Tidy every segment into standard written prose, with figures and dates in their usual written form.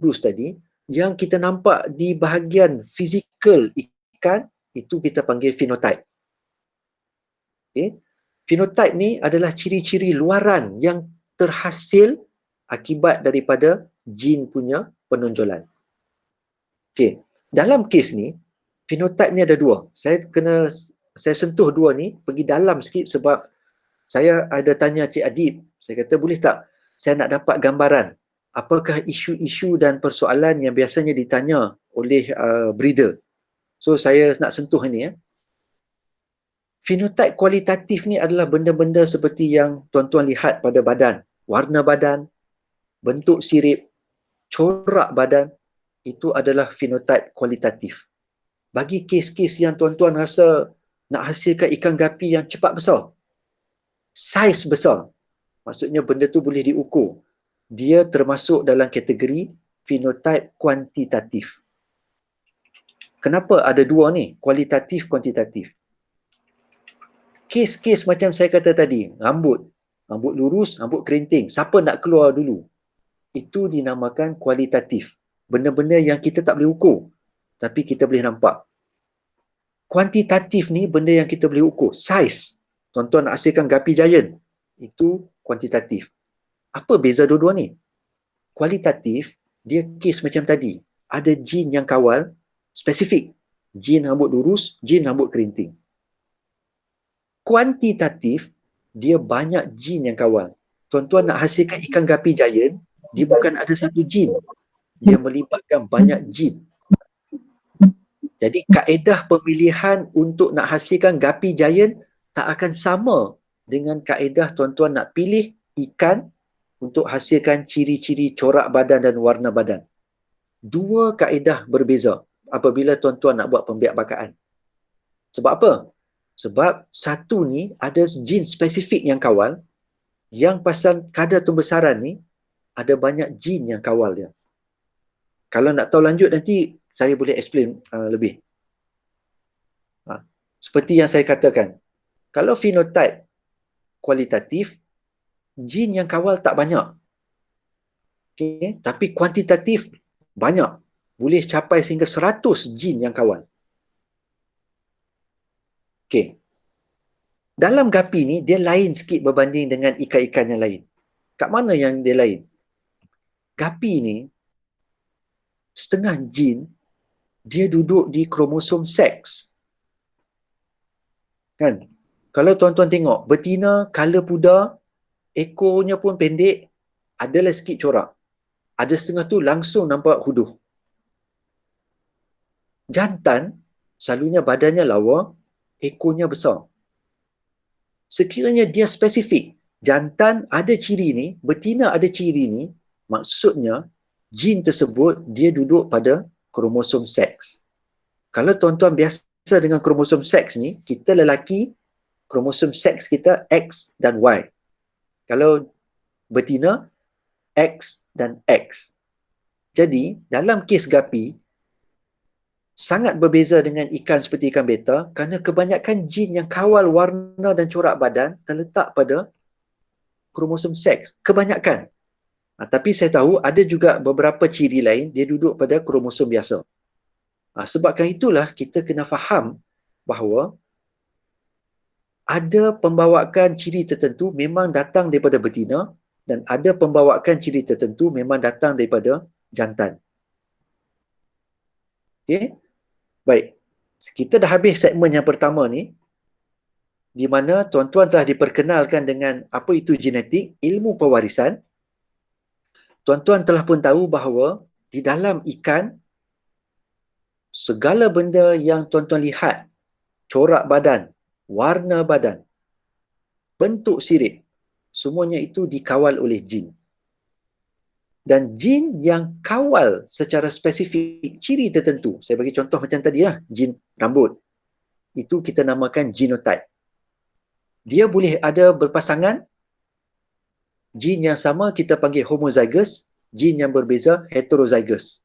lurus tadi, yang kita nampak di bahagian fizikal ikan, itu kita panggil phenotype. Okay. Phenotype ni adalah ciri-ciri luaran yang terhasil akibat daripada jin punya penonjolan. Okay. Dalam kes ni, phenotype ni ada dua. Saya sentuh dua ni, pergi dalam sikit sebab saya ada tanya Cik Adib. Saya kata, boleh tak saya nak dapat gambaran apakah isu-isu dan persoalan yang biasanya ditanya oleh breeder. So, saya nak sentuh ini. Phenotype kualitatif ni adalah benda-benda seperti yang tuan-tuan lihat pada badan. Warna badan, bentuk sirip, corak badan, itu adalah phenotype kualitatif. Bagi kes-kes yang tuan-tuan rasa nak hasilkan ikan gapi yang cepat besar, saiz besar, maksudnya benda tu boleh diukur, dia termasuk dalam kategori phenotype kuantitatif. Kenapa ada dua ni? Kualitatif, kuantitatif. Kes-kes macam saya kata tadi, rambut lurus, rambut kerinting, siapa nak keluar dulu? Itu dinamakan kualitatif. Benda-benda yang kita tak boleh ukur, tapi kita boleh nampak. Kuantitatif ni benda yang kita boleh ukur. Saiz. Tuan-tuan nak hasilkan gapi giant, itu kuantitatif. Apa beza dua-dua ni? Kualitatif, dia kes macam tadi. Ada jin yang kawal, spesifik. Jin rambut lurus, jin rambut kerinting. Kuantitatif, dia banyak jin yang kawal. Tuan-tuan nak hasilkan ikan gapi giant, dia bukan ada satu jin. Dia melibatkan banyak jin. Jadi kaedah pemilihan untuk nak hasilkan gapi giant tak akan sama dengan kaedah tuan-tuan nak pilih ikan untuk hasilkan ciri-ciri corak badan dan warna badan. Dua kaedah berbeza apabila tuan-tuan nak buat pembiakbakaan. Sebab apa? Sebab satu ni ada jin spesifik yang kawal, yang pasal kadar pembesaran ni ada banyak jin yang kawal dia. Kalau nak tahu lanjut nanti saya boleh explain lebih. Seperti yang saya katakan, kalau phenotype kualitatif, jin yang kawal tak banyak. Okay? Tapi kuantitatif banyak. Boleh capai sehingga 100 jin yang kawal. Okay. Dalam gapi ni, dia lain sikit berbanding dengan ikan-ikan yang lain. Kat mana yang dia lain? Gapi ni, setengah jin, dia duduk di kromosom seks. Kan? Kalau tuan-tuan tengok, betina, color pudar, ekornya pun pendek, adalah sikit corak. Ada setengah tu langsung nampak huduh. Jantan, selalunya badannya lawa, ekornya besar. Sekiranya dia spesifik, jantan ada ciri ni, betina ada ciri ni, maksudnya jin tersebut dia duduk pada kromosom seks. Kalau tuan-tuan biasa dengan kromosom seks ni, kita lelaki, kromosom seks kita X dan Y. Kalau betina, X dan X. Jadi, dalam kes gapi, sangat berbeza dengan ikan seperti ikan beta kerana kebanyakan jin yang kawal warna dan corak badan terletak pada kromosom seks. Kebanyakan. Tapi saya tahu ada juga beberapa ciri lain dia duduk pada kromosom biasa. Sebabkan itulah kita kena faham bahawa ada pembawaan ciri tertentu memang datang daripada betina dan ada pembawaan ciri tertentu memang datang daripada jantan. Okey? Baik, kita dah habis segmen yang pertama ni, di mana tuan-tuan telah diperkenalkan dengan apa itu genetik, ilmu pewarisan. Tuan-tuan telah pun tahu bahawa di dalam ikan, segala benda yang tuan-tuan lihat, corak badan, warna badan, bentuk sirip, semuanya itu dikawal oleh jin. Dan jin yang kawal secara spesifik ciri tertentu, saya bagi contoh macam tadi lah, jin rambut, itu kita namakan genotype. Dia boleh ada berpasangan, jin yang sama kita panggil homozygous, jin yang berbeza heterozygous.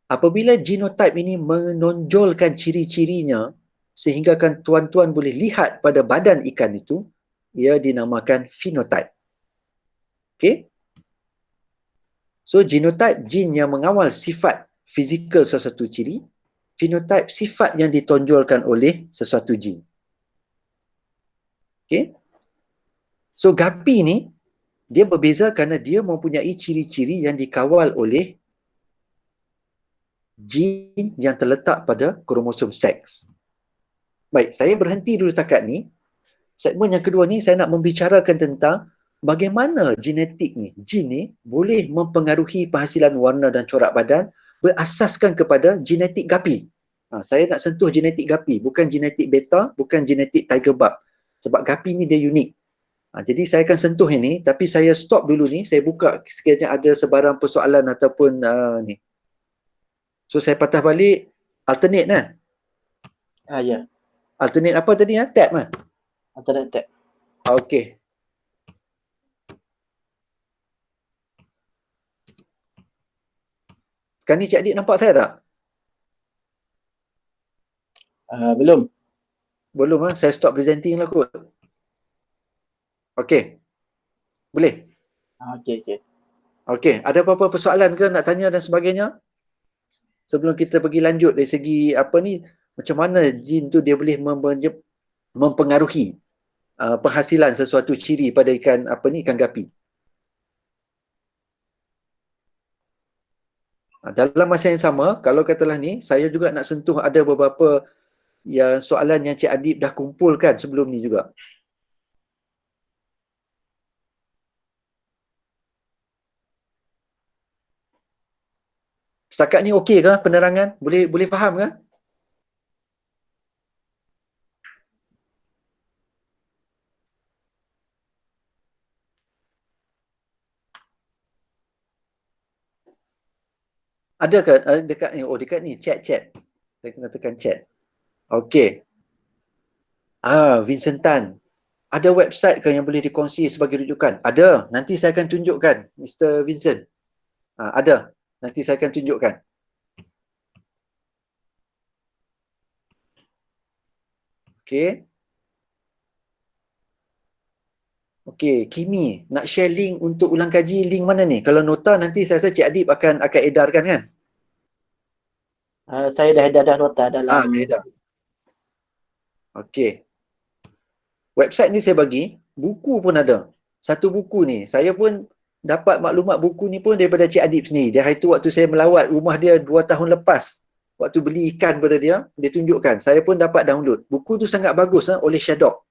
Apabila genotype ini menonjolkan ciri-cirinya sehingga kan tuan-tuan boleh lihat pada badan ikan itu, ia dinamakan phenotype. Okey? So genotype jin yang mengawal sifat fizikal sesuatu ciri, phenotype sifat yang ditonjolkan oleh sesuatu jin. Okay? So gapi ni dia berbeza kerana dia mempunyai ciri-ciri yang dikawal oleh jin yang terletak pada kromosom seks. Baik, saya berhenti dulu takat ni. Segmen yang kedua ni saya nak membicarakan tentang bagaimana genetik ni, jin ni boleh mempengaruhi penghasilan warna dan corak badan berasaskan kepada genetik gapi. Saya nak sentuh genetik gapi, bukan genetik beta, bukan genetik tiger barb. Sebab gapi ni dia unik. Jadi saya akan sentuh ini, tapi saya stop dulu ni, saya buka sekiranya ada sebarang persoalan ataupun ni. So saya patah balik, alternate kan? Ya. Alternate apa tadi? Tab kan? Alternate tab. Okey. Sekarang ni Cik Adik nampak saya tak? Belum. Belum lah, saya stop presenting lah kot. Okey. Boleh? Okey. Okey, ada apa-apa persoalan ke nak tanya dan sebagainya? Sebelum kita pergi lanjut dari segi apa ni, macam mana jin tu dia boleh mempengaruhi penghasilan sesuatu ciri pada ikan apa ni, ikan gapi. Dalam masa yang sama, kalau katalah ni, saya juga nak sentuh ada beberapa soalan yang Cik Adib dah kumpulkan sebelum ni juga. Setakat ni okey ke penerangan? Boleh faham ke? Ada ke dekat ni? Oh, dekat ni chat. Saya kena tekan chat. Okey. Vincent Tan. Ada website ke yang boleh dikongsi sebagai rujukan? Ada. Nanti saya akan tunjukkan, Mr. Vincent. Ada. Nanti saya akan tunjukkan. Okey. Okey, Kimi, nak share link untuk ulang kaji, link mana ni? Kalau nota nanti saya rasa Cik Adib akan edarkan kan? Saya dah nota dalam. Dah edar. Okey. Website ni saya bagi, buku pun ada. Satu buku ni, saya pun dapat maklumat buku ni pun daripada Cik Adib sendiri. Dia hari tu waktu saya melawat rumah dia 2 tahun lepas. Waktu beli ikan pada dia, dia tunjukkan. Saya pun dapat download. Buku tu sangat bagus oleh Shadok.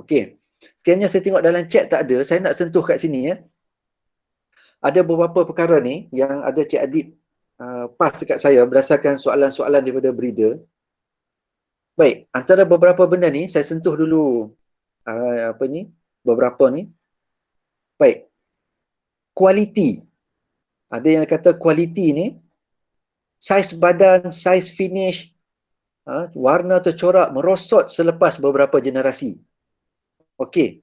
Okey. Sekiranya saya tengok dalam chat tak ada, saya nak sentuh kat sini ya. Ada beberapa perkara ni yang ada Cik Adib pas dekat saya berdasarkan soalan-soalan daripada breeder. Baik, antara beberapa benda ni saya sentuh dulu beberapa ni. Baik. Kualiti. Ada yang kata kualiti ni saiz badan, saiz finish, warna atau corak merosot selepas beberapa generasi. Okey.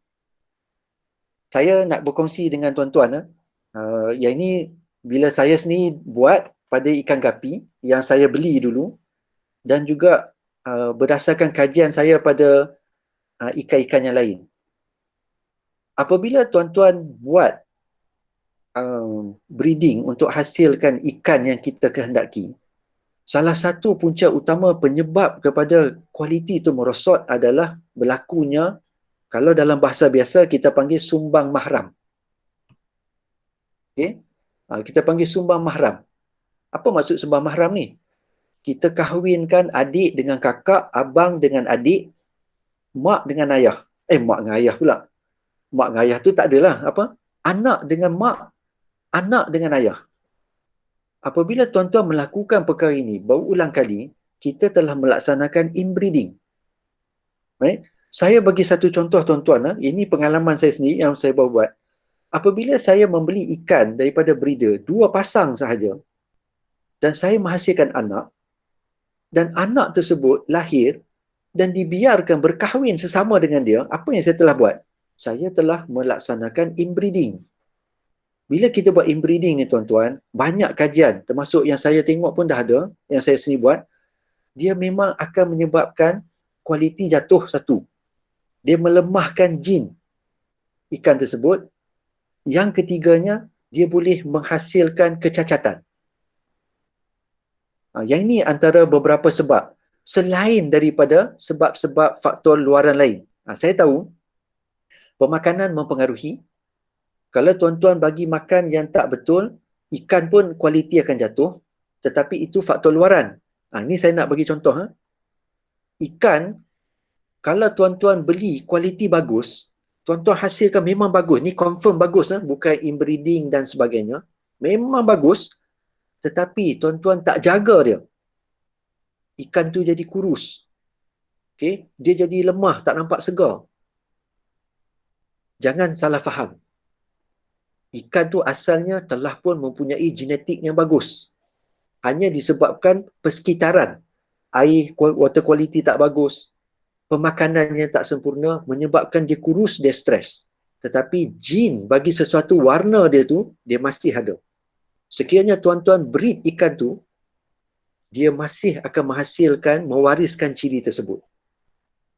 Saya nak berkongsi dengan tuan-tuan yang ini bila saya sendiri buat pada ikan gapi yang saya beli dulu dan juga berdasarkan kajian saya pada ikan-ikan yang lain. Apabila tuan-tuan buat breeding untuk hasilkan ikan yang kita kehendaki, salah satu punca utama penyebab kepada kualiti itu merosot adalah berlakunya, kalau dalam bahasa biasa kita panggil sumbang mahram. Okay? Kita panggil sumbang mahram. Apa maksud sumbang mahram ni? Kita kahwinkan adik dengan kakak, abang dengan adik, mak dengan ayah. Mak dengan ayah pula. Mak dengan ayah tu tak adalah apa? Anak dengan mak, anak dengan ayah. Apabila tuan-tuan melakukan perkara ini berulang kali, kita telah melaksanakan inbreeding. Right? Saya bagi satu contoh tuan-tuan, ini pengalaman saya sendiri yang saya baru buat. Apabila saya membeli ikan daripada breeder, 2 pasang sahaja, dan saya menghasilkan anak, dan anak tersebut lahir dan dibiarkan berkahwin sesama dengan dia, apa yang saya telah buat? Saya telah melaksanakan inbreeding. Bila kita buat inbreeding ni tuan-tuan, banyak kajian, termasuk yang saya tengok pun dah ada, yang saya sendiri buat, dia memang akan menyebabkan kualiti jatuh satu. Dia melemahkan jin. ikan tersebut. Yang ketiganya, dia boleh menghasilkan kecacatan. Yang ini antara beberapa sebab. Selain daripada sebab-sebab faktor luaran lain. Saya tahu pemakanan mempengaruhi. Kalau tuan-tuan bagi makan yang tak betul, ikan pun kualiti akan jatuh. Tetapi itu faktor luaran. Ini saya nak bagi contoh. Ikan, kalau tuan-tuan beli kualiti bagus, tuan-tuan hasilkan memang bagus. Ni confirm bagus. Bukan inbreeding dan sebagainya. Memang bagus. Tetapi tuan-tuan tak jaga dia. Ikan tu jadi kurus. Okay? Dia jadi lemah, tak nampak segar. Jangan salah faham. Ikan tu asalnya telah pun mempunyai genetik yang bagus. Hanya disebabkan persekitaran. Air, water quality tak bagus. Pemakanan yang tak sempurna menyebabkan dia kurus, dia stres. Tetapi jin bagi sesuatu warna dia tu, dia masih ada. Sekiranya tuan-tuan breed ikan tu, dia masih akan menghasilkan, mewariskan ciri tersebut.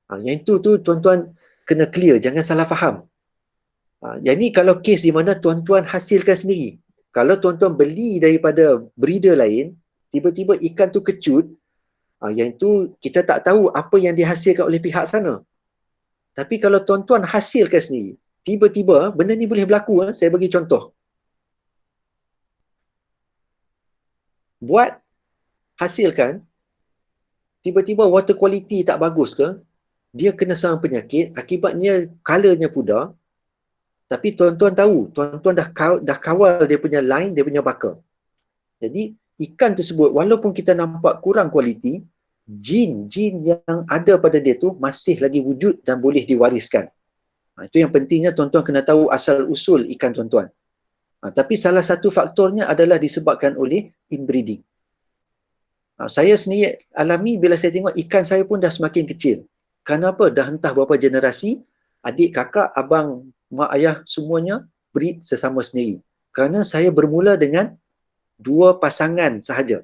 Yang itu tu tuan-tuan kena clear, jangan salah faham. Yang ni kalau kes di mana tuan-tuan hasilkan sendiri. Kalau tuan-tuan beli daripada breeder lain, tiba-tiba ikan tu kecut, yang itu kita tak tahu apa yang dihasilkan oleh pihak sana. Tapi kalau tuan-tuan hasilkan sendiri, tiba-tiba benda ni boleh berlaku. Saya bagi contoh. Buat, hasilkan, tiba-tiba water quality tak bagus ke, dia kena serang penyakit, akibatnya colornya pudar. Tapi tuan-tuan tahu, tuan-tuan dah kawal dia punya line, dia punya baka. Jadi, ikan tersebut, walaupun kita nampak kurang kualiti, jin yang ada pada dia tu masih lagi wujud dan boleh diwariskan. Itu yang pentingnya tuan-tuan kena tahu asal-usul ikan tuan-tuan. Tapi salah satu faktornya adalah disebabkan oleh inbreeding. Saya sendiri alami bila saya tengok ikan saya pun dah semakin kecil. Kenapa? Dah entah berapa generasi, adik, kakak, abang, mak, ayah semuanya breed sesama sendiri. Kerana saya bermula dengan 2 pasangan sahaja.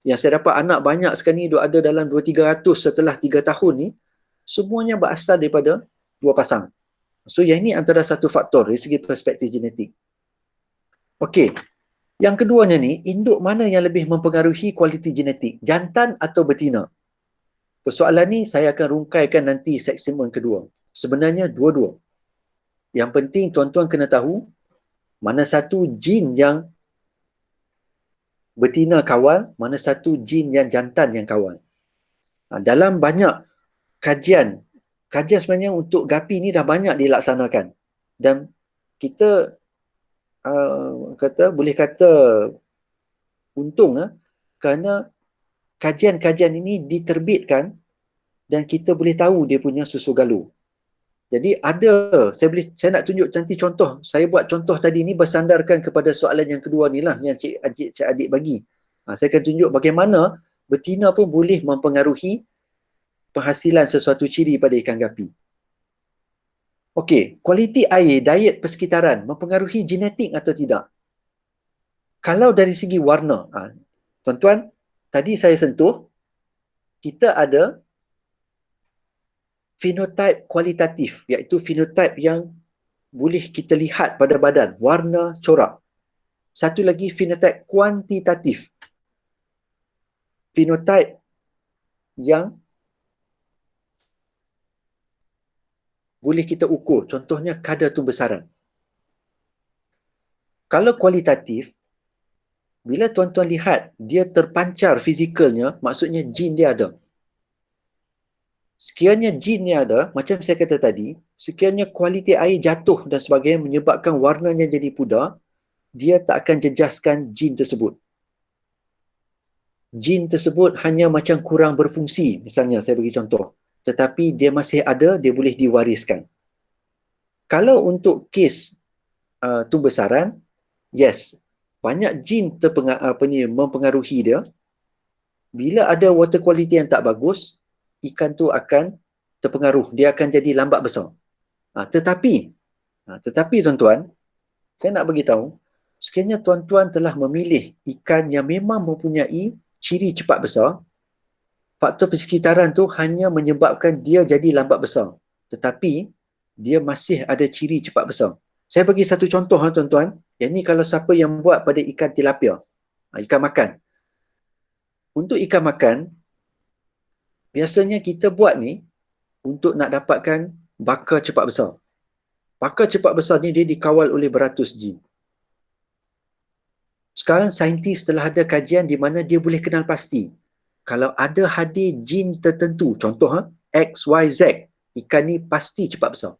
Yang saya dapat anak banyak sekarang ni, ada dalam 200-300 setelah 3 tahun ni, semuanya berasal daripada 2 pasang. So yang ini antara satu faktor dari segi perspektif genetik. Okey. Yang keduanya ni, induk mana yang lebih mempengaruhi kualiti genetik? Jantan atau betina? Persoalan ni saya akan rungkaikan nanti segmen kedua. Sebenarnya dua-dua. Yang penting tuan-tuan kena tahu mana satu jin yang betina kawal, mana satu jin yang jantan yang kawal. Dalam banyak kajian sebenarnya untuk gapi ni dah banyak dilaksanakan. Dan kita boleh kata untung kerana kajian-kajian ini diterbitkan dan kita boleh tahu dia punya susu galur. Jadi ada, saya nak tunjuk nanti contoh. Saya buat contoh tadi ni bersandarkan kepada soalan yang kedua ni lah yang Cik Adik bagi. Saya akan tunjuk bagaimana betina pun boleh mempengaruhi penghasilan sesuatu ciri pada ikan gapi. Okey, kualiti air, diet persekitaran mempengaruhi genetik atau tidak? Kalau dari segi warna, tuan-tuan, tadi saya sentuh, kita ada fenotype kualitatif, iaitu fenotype yang boleh kita lihat pada badan, warna, corak. Satu lagi fenotype kuantitatif. Fenotype yang boleh kita ukur, contohnya kadar tumbesaran. Kalau kualitatif, bila tuan-tuan lihat dia terpancar fizikalnya, maksudnya jin dia ada. Sekiranya jin ni ada, macam saya kata tadi, sekiranya kualiti air jatuh dan sebagainya menyebabkan warnanya jadi pudar, dia tak akan jejaskan jin tersebut. Jin tersebut hanya macam kurang berfungsi, misalnya saya bagi contoh. Tetapi dia masih ada, dia boleh diwariskan. Kalau untuk kes tumbesaran, yes, banyak jin mempengaruhi dia. Bila ada water quality yang tak bagus, ikan tu akan terpengaruh. Dia akan jadi lambat besar. Tetapi tuan-tuan, saya nak beritahu, sekiranya tuan-tuan telah memilih ikan yang memang mempunyai ciri cepat besar, faktor persekitaran tu hanya menyebabkan dia jadi lambat besar. Tetapi, dia masih ada ciri cepat besar. Saya bagi satu contoh, tuan-tuan. Yang ni kalau siapa yang buat pada ikan tilapia, ikan makan. Untuk ikan makan, biasanya kita buat ni untuk nak dapatkan bakar cepat besar. Bakar cepat besar ni dia dikawal oleh beratus jin. Sekarang saintis telah ada kajian di mana dia boleh kenal pasti. Kalau ada hadir jin tertentu, contoh X, Y, Z, ikan ni pasti cepat besar.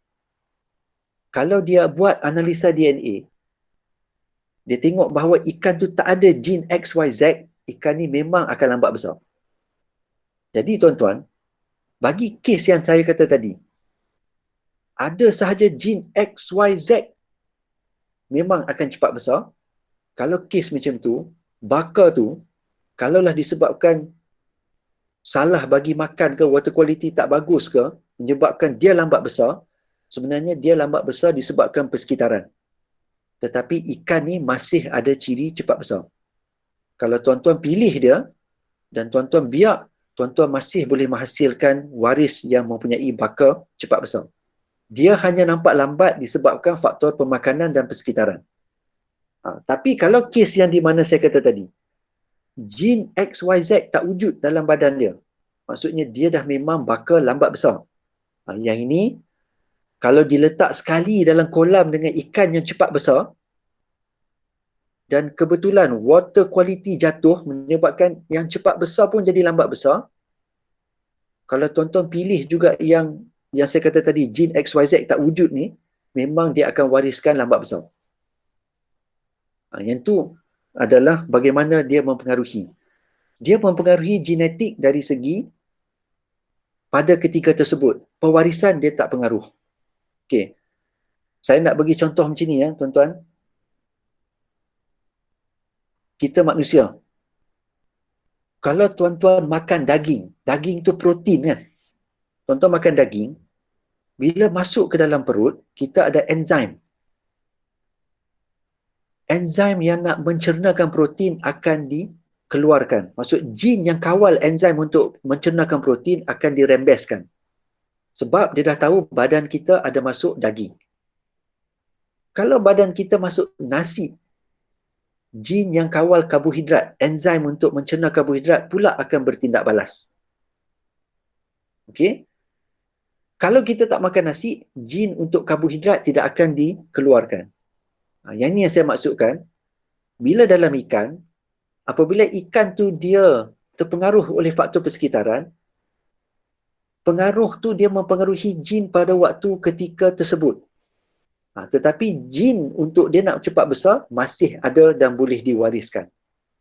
Kalau dia buat analisa DNA, dia tengok bahawa ikan tu tak ada jin X, Y, Z, ikan ni memang akan lambat besar. Jadi tuan-tuan, bagi kes yang saya kata tadi, ada sahaja jin X, Y, Z memang akan cepat besar. Kalau kes macam tu, bakar tu, kalaulah disebabkan salah bagi makan ke, water quality tak bagus ke, menyebabkan dia lambat besar, sebenarnya dia lambat besar disebabkan persekitaran. Tetapi ikan ni masih ada ciri cepat besar. Kalau tuan-tuan pilih dia, dan tuan-tuan biak, tuan-tuan masih boleh menghasilkan waris yang mempunyai bakar cepat besar. Dia hanya nampak lambat disebabkan faktor pemakanan dan persekitaran. Tapi kalau kes yang di mana saya kata tadi, jin XYZ tak wujud dalam badan dia, maksudnya dia dah memang bakar lambat besar. Yang ini, kalau diletak sekali dalam kolam dengan ikan yang cepat besar, dan kebetulan water quality jatuh menyebabkan yang cepat besar pun jadi lambat besar, kalau tuan-tuan pilih juga yang saya kata tadi, jin XYZ tak wujud ni, memang dia akan wariskan lambat besar. Yang tu adalah bagaimana dia mempengaruhi. Dia mempengaruhi genetik dari segi pada ketika tersebut. Pewarisan dia tak pengaruh. Okey. Saya nak bagi contoh macam ni ya, tuan-tuan. Kita manusia. Kalau tuan-tuan makan daging, daging tu protein kan. Tuan-tuan makan daging, bila masuk ke dalam perut, kita ada enzim. Enzim yang nak mencernakan protein akan dikeluarkan. Maksud jin yang kawal enzim untuk mencernakan protein akan dirembeskan. Sebab dia dah tahu badan kita ada masuk daging. Kalau badan kita masuk nasi, jin yang kawal karbohidrat, enzim untuk mencerna karbohidrat pula akan bertindak balas. Okey? Kalau kita tak makan nasi, jin untuk karbohidrat tidak akan dikeluarkan. Yang ni yang saya maksudkan, bila dalam ikan, apabila ikan tu dia terpengaruh oleh faktor persekitaran, pengaruh tu dia mempengaruhi jin pada waktu ketika tersebut. Tetapi jin untuk dia nak cepat besar, masih ada dan boleh diwariskan.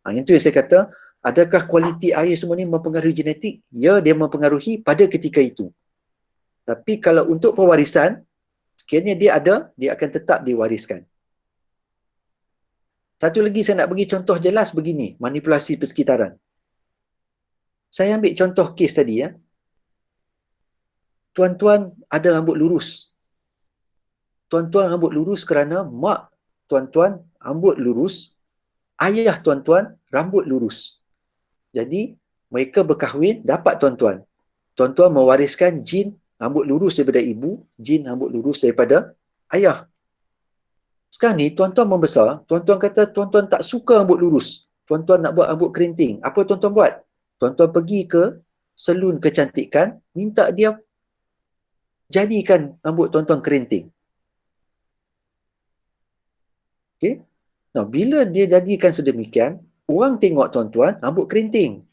Yang tu yang saya kata, adakah kualiti air semua ni mempengaruhi genetik? Ya, dia mempengaruhi pada ketika itu. Tapi kalau untuk pewarisan, sekiranya dia ada, dia akan tetap diwariskan. Satu lagi saya nak bagi contoh jelas begini, manipulasi persekitaran. Saya ambil contoh kes tadi ya. Tuan-tuan ada rambut lurus. Tuan-tuan rambut lurus kerana mak tuan-tuan rambut lurus, ayah tuan-tuan rambut lurus. Jadi mereka berkahwin, dapat tuan-tuan. Tuan-tuan mewariskan jin rambut lurus daripada ibu, jin rambut lurus daripada ayah. Sekarang ni tuan-tuan membesar, tuan-tuan kata tuan-tuan tak suka rambut lurus. Tuan-tuan nak buat rambut kerinting. Apa tuan-tuan buat? Tuan-tuan pergi ke salon kecantikan, minta dia jadikan rambut tuan-tuan kerinting. Okay? Nah, bila dia jadikan sedemikian, orang tengok tuan-tuan rambut kerinting.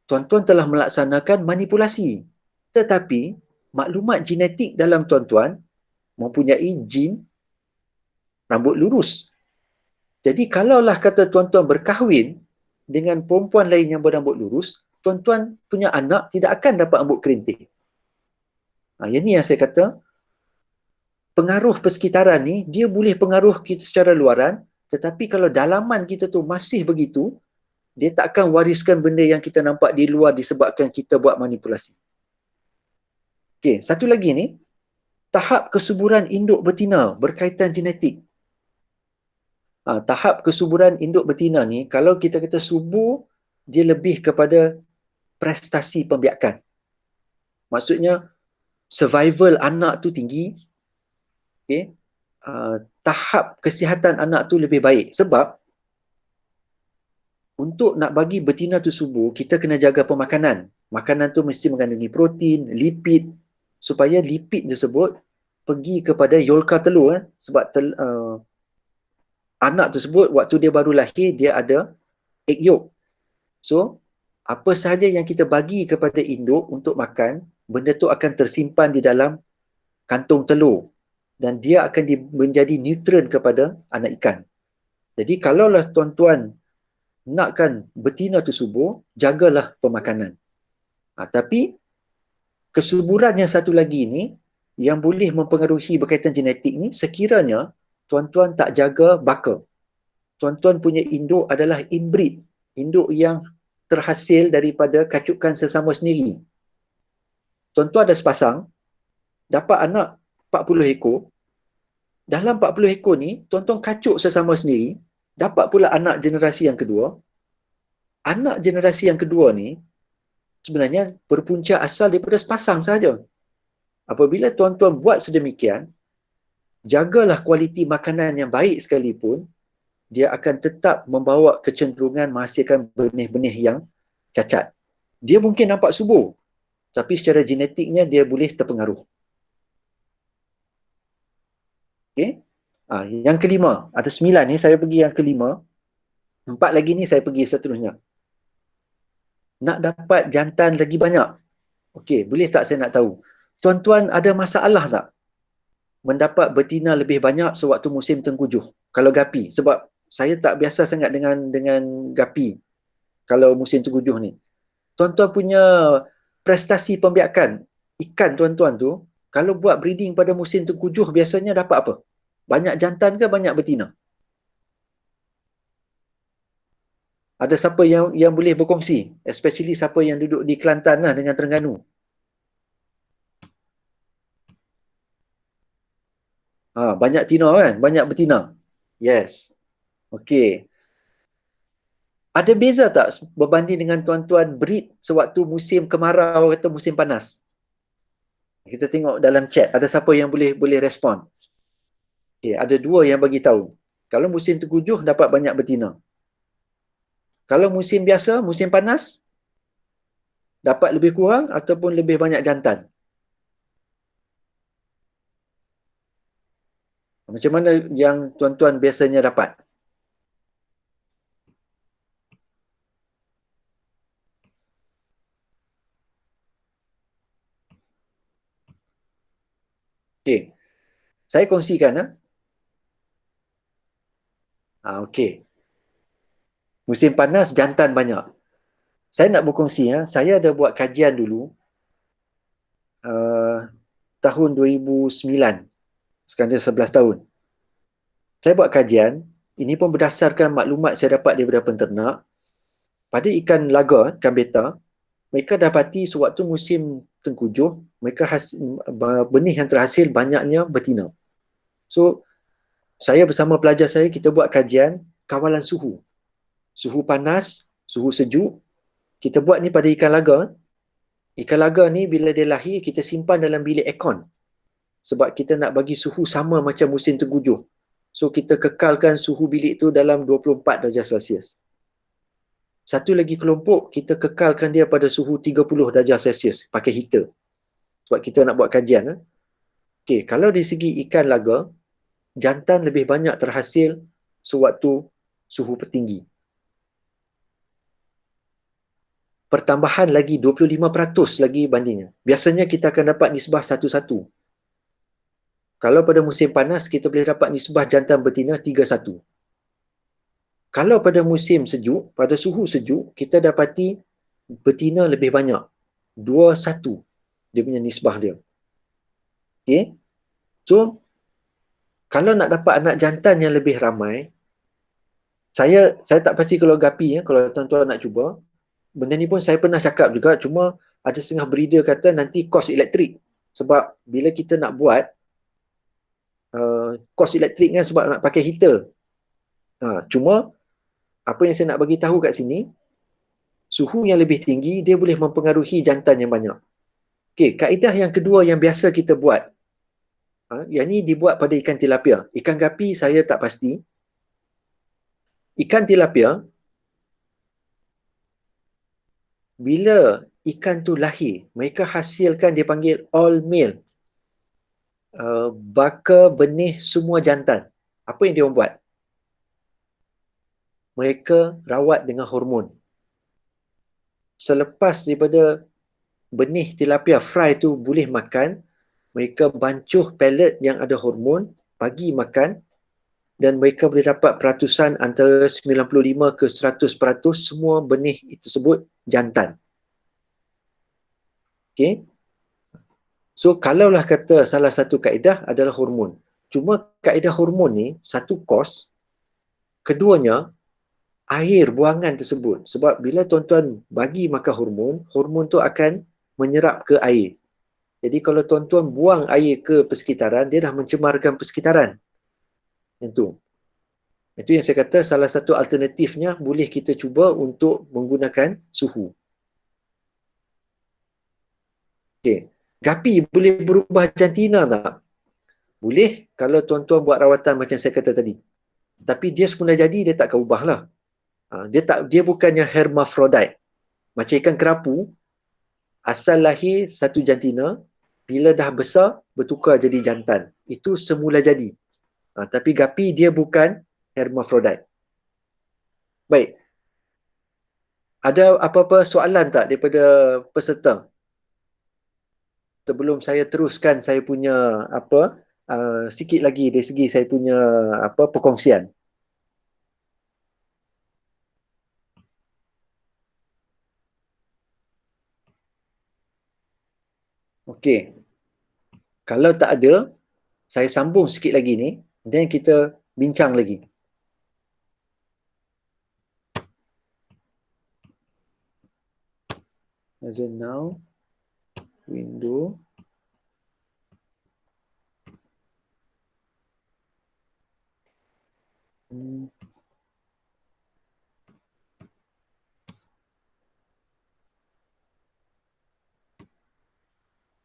Tuan-tuan telah melaksanakan manipulasi. Tetapi, maklumat genetik dalam tuan-tuan mempunyai jin rambut lurus. Jadi, kalaulah kata tuan-tuan berkahwin dengan perempuan lain yang berambut lurus, tuan-tuan punya anak tidak akan dapat rambut kerinting. Yang ni yang saya kata, pengaruh persekitaran ni, dia boleh pengaruh kita secara luaran, tetapi kalau dalaman kita tu masih begitu, dia tak akan wariskan benda yang kita nampak di luar disebabkan kita buat manipulasi. Okey, satu lagi ni, tahap kesuburan induk betina berkaitan genetik. Tahap kesuburan induk betina ni, kalau kita kata subur, dia lebih kepada prestasi pembiakan. Maksudnya, survival anak tu tinggi, Okay. Tahap kesihatan anak tu lebih baik. Sebab untuk nak bagi betina tu subur, kita kena jaga pemakanan. Makanan tu mesti mengandungi protein, lipid, supaya lipid tersebut pergi kepada yolka telur. Sebab anak tersebut waktu dia baru lahir, dia ada egg yolk. So, apa sahaja yang kita bagi kepada induk untuk makan, benda tu akan tersimpan di dalam kantung telur. Dan dia akan menjadi nutrien kepada anak ikan. Jadi, kalaulah tuan-tuan nakkan betina tu subur, jagalah pemakanan. Tapi, kesuburan yang satu lagi ni, yang boleh mempengaruhi berkaitan genetik ni, sekiranya tuan-tuan tak jaga baka. Tuan-tuan punya induk adalah inbreed. Induk yang terhasil daripada kacukan sesama sendiri. Tuan-tuan ada sepasang, dapat anak 40 ekor. Dalam 40 ekor ni, tuan-tuan kacuk sesama sendiri, dapat pula anak generasi yang kedua. Anak generasi yang kedua ni, sebenarnya berpunca asal daripada sepasang sahaja. Apabila tuan-tuan buat sedemikian, jagalah kualiti makanan yang baik sekalipun, dia akan tetap membawa kecenderungan menghasilkan benih-benih yang cacat. Dia mungkin nampak subur, tapi secara genetiknya dia boleh terpengaruh. Okay? Yang kelima, ada 9 ni, saya pergi yang kelima. 4 lagi ni saya pergi seterusnya. Nak dapat jantan lagi banyak. Okey, boleh tak saya nak tahu? Tuan-tuan ada masalah tak mendapat betina lebih banyak sewaktu musim tengkujuh? Kalau gapi, sebab saya tak biasa sangat dengan gapi kalau musim tengkujuh ni. Tuan-tuan punya prestasi pembiakan ikan tuan-tuan tu, kalau buat breeding pada musim tengkujuh biasanya dapat apa? Banyak jantan ke banyak betina? Ada siapa yang boleh berkongsi? Especially siapa yang duduk di Kelantan lah dengan Terengganu. Banyak tina kan? Banyak betina. Yes. Okey. Ada beza tak berbanding dengan tuan-tuan breed sewaktu musim kemarau atau musim panas? Kita tengok dalam chat. Ada siapa yang boleh respon? Okay, ada 2 yang bagi tahu. Kalau musim tengkujuh dapat banyak betina. Kalau musim biasa, musim panas, dapat lebih kurang ataupun lebih banyak jantan. Macam mana yang tuan-tuan biasanya dapat? Okey. Saya kongsikan. Okey. Musim panas, jantan banyak. Saya nak berkongsi. Saya ada buat kajian dulu. Tahun 2009. Sekarang dia 11 tahun. Saya buat kajian. Ini pun berdasarkan maklumat saya dapat daripada penternak. Pada ikan laga, ikan beta, mereka dapati sewaktu musim tengkujuh, mereka benih yang terhasil banyaknya betina. So, saya bersama pelajar saya, kita buat kajian kawalan suhu. Suhu panas, suhu sejuk. Kita buat ni pada ikan laga. Ikan laga ni bila dia lahir, kita simpan dalam bilik aircon. Sebab kita nak bagi suhu sama macam musim tengkujuh. So, kita kekalkan suhu bilik tu dalam 24 darjah Celsius. Satu lagi kelompok, kita kekalkan dia pada suhu 30 darjah Celsius. Pakai heater. Sebab kita nak buat kajian. Okey, kalau dari segi ikan laga, jantan lebih banyak terhasil sewaktu suhu tertinggi. Pertambahan lagi 25% lagi bandingnya. Biasanya kita akan dapat nisbah 1:1. Kalau pada musim panas, kita boleh dapat nisbah jantan betina 3:1. Kalau pada musim sejuk, pada suhu sejuk, kita dapati betina lebih banyak. 2:1 dia punya nisbah dia. Okay? So, kalau nak dapat anak jantan yang lebih ramai, saya tak pasti kalau gapi, kalau tuan-tuan nak cuba, benda ni pun saya pernah cakap juga, cuma ada setengah breeder kata nanti kos elektrik. Sebab bila kita nak buat, kos elektrik kan sebab nak pakai heater. Cuma, apa yang saya nak bagi tahu kat sini, suhu yang lebih tinggi, dia boleh mempengaruhi jantan yang banyak. Okey, kaedah yang kedua yang biasa kita buat Yang ni dibuat pada ikan tilapia. Ikan gapi saya tak pasti. Ikan tilapia, bila ikan tu lahir, mereka hasilkan dia panggil all male. Baka benih semua jantan. Apa yang dia orang buat? Mereka rawat dengan hormon. Selepas daripada benih tilapia fry tu boleh makan, mereka bancuh pellet yang ada hormon, bagi makan, dan mereka boleh dapat peratusan antara 95 ke 100% semua benih tersebut jantan. Okay? So, kalaulah kata salah satu kaedah adalah hormon. Cuma kaedah hormon ni, satu kos, keduanya, air buangan tersebut. Sebab bila tuan-tuan bagi makan hormon, hormon tu akan menyerap ke air. Jadi kalau tuan-tuan buang air ke persekitaran, dia dah mencemarkan persekitaran. Itu. Itu yang saya kata salah satu alternatifnya boleh kita cuba untuk menggunakan suhu. Okey. Gapi boleh berubah jantina tak? Boleh kalau tuan-tuan buat rawatan macam saya kata tadi. Tapi dia semula jadi dia tak akan ubahlah. Dia bukannya hermaphrodite. Macam ikan kerapu, asal lahir satu jantina, bila dah besar bertukar jadi jantan. Itu semula jadi. Tapi gapi dia bukan hermaphrodite. Baik. Ada apa-apa soalan tak daripada peserta? Sebelum saya teruskan saya punya sikit lagi dari segi saya punya perkongsian. Okey. Kalau tak ada, saya sambung sikit lagi ni, dan kita bincang lagi. As in now, window.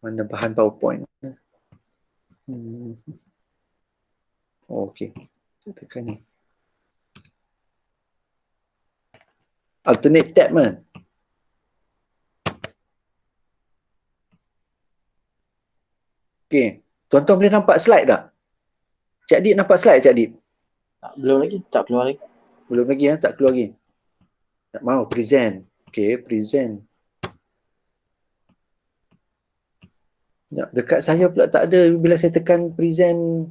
Mana bahan PowerPoint? Oh, okey. Saya tekan ni. Alternate tab mana? Okey. Tuan-tuan boleh nampak slide tak? Cik Adib nampak slide, Cik Adib? Belum lagi, tak keluar lagi. Belum lagi ya, tak keluar lagi. Tak mau present. Okey, present. Dekat saya pula tak ada, bila saya tekan present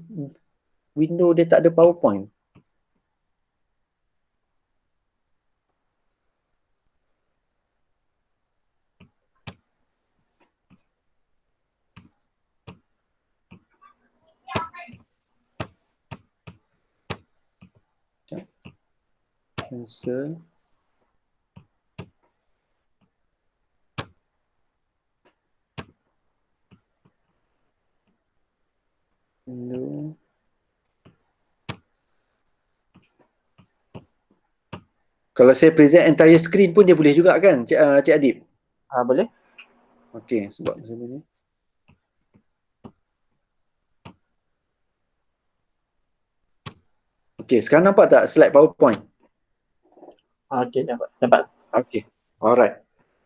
window dia tak ada PowerPoint. Cancel. Window. Kalau saya present entire screen pun dia boleh juga kan, Cik Adib? Boleh. Okey, sebab macam ni. Okey, sekarang nampak tak slide PowerPoint? Okey, dapat. Okey, alright.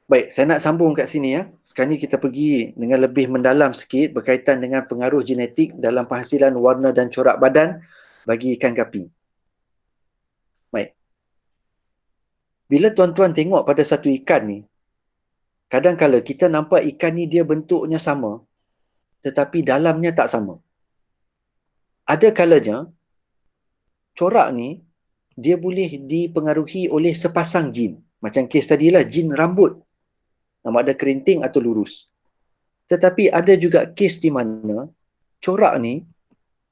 Baik, saya nak sambung kat sini ya. Sekarang ni kita pergi dengan lebih mendalam sikit berkaitan dengan pengaruh genetik dalam penghasilan warna dan corak badan bagi ikan gapi. Baik. Bila tuan-tuan tengok pada satu ikan ni, kadang-kala kita nampak ikan ni dia bentuknya sama, tetapi dalamnya tak sama. Ada kalanya, corak ni, dia boleh dipengaruhi oleh sepasang jin. Macam kes tadilah, jin rambut. Nama ada kerinting atau lurus. Tetapi ada juga kes di mana, corak ni,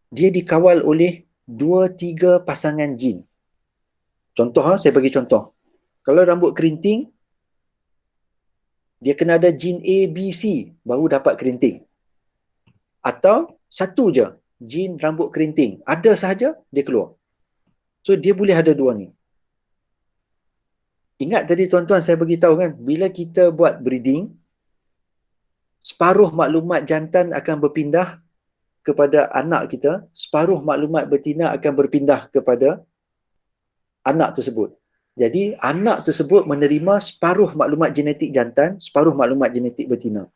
dia dikawal oleh 2-3 pasangan jin. Contoh, saya bagi contoh. Kalau rambut kerinting, dia kena ada jin A, B, C, baru dapat kerinting. Atau satu je, jin rambut kerinting. Ada sahaja, dia keluar. So, dia boleh ada dua ni. Ingat tadi tuan-tuan saya beritahu kan, bila kita buat breeding, separuh maklumat jantan akan berpindah kepada anak kita, separuh maklumat betina akan berpindah kepada anak tersebut. Jadi anak tersebut menerima separuh maklumat genetik jantan, separuh maklumat genetik betina.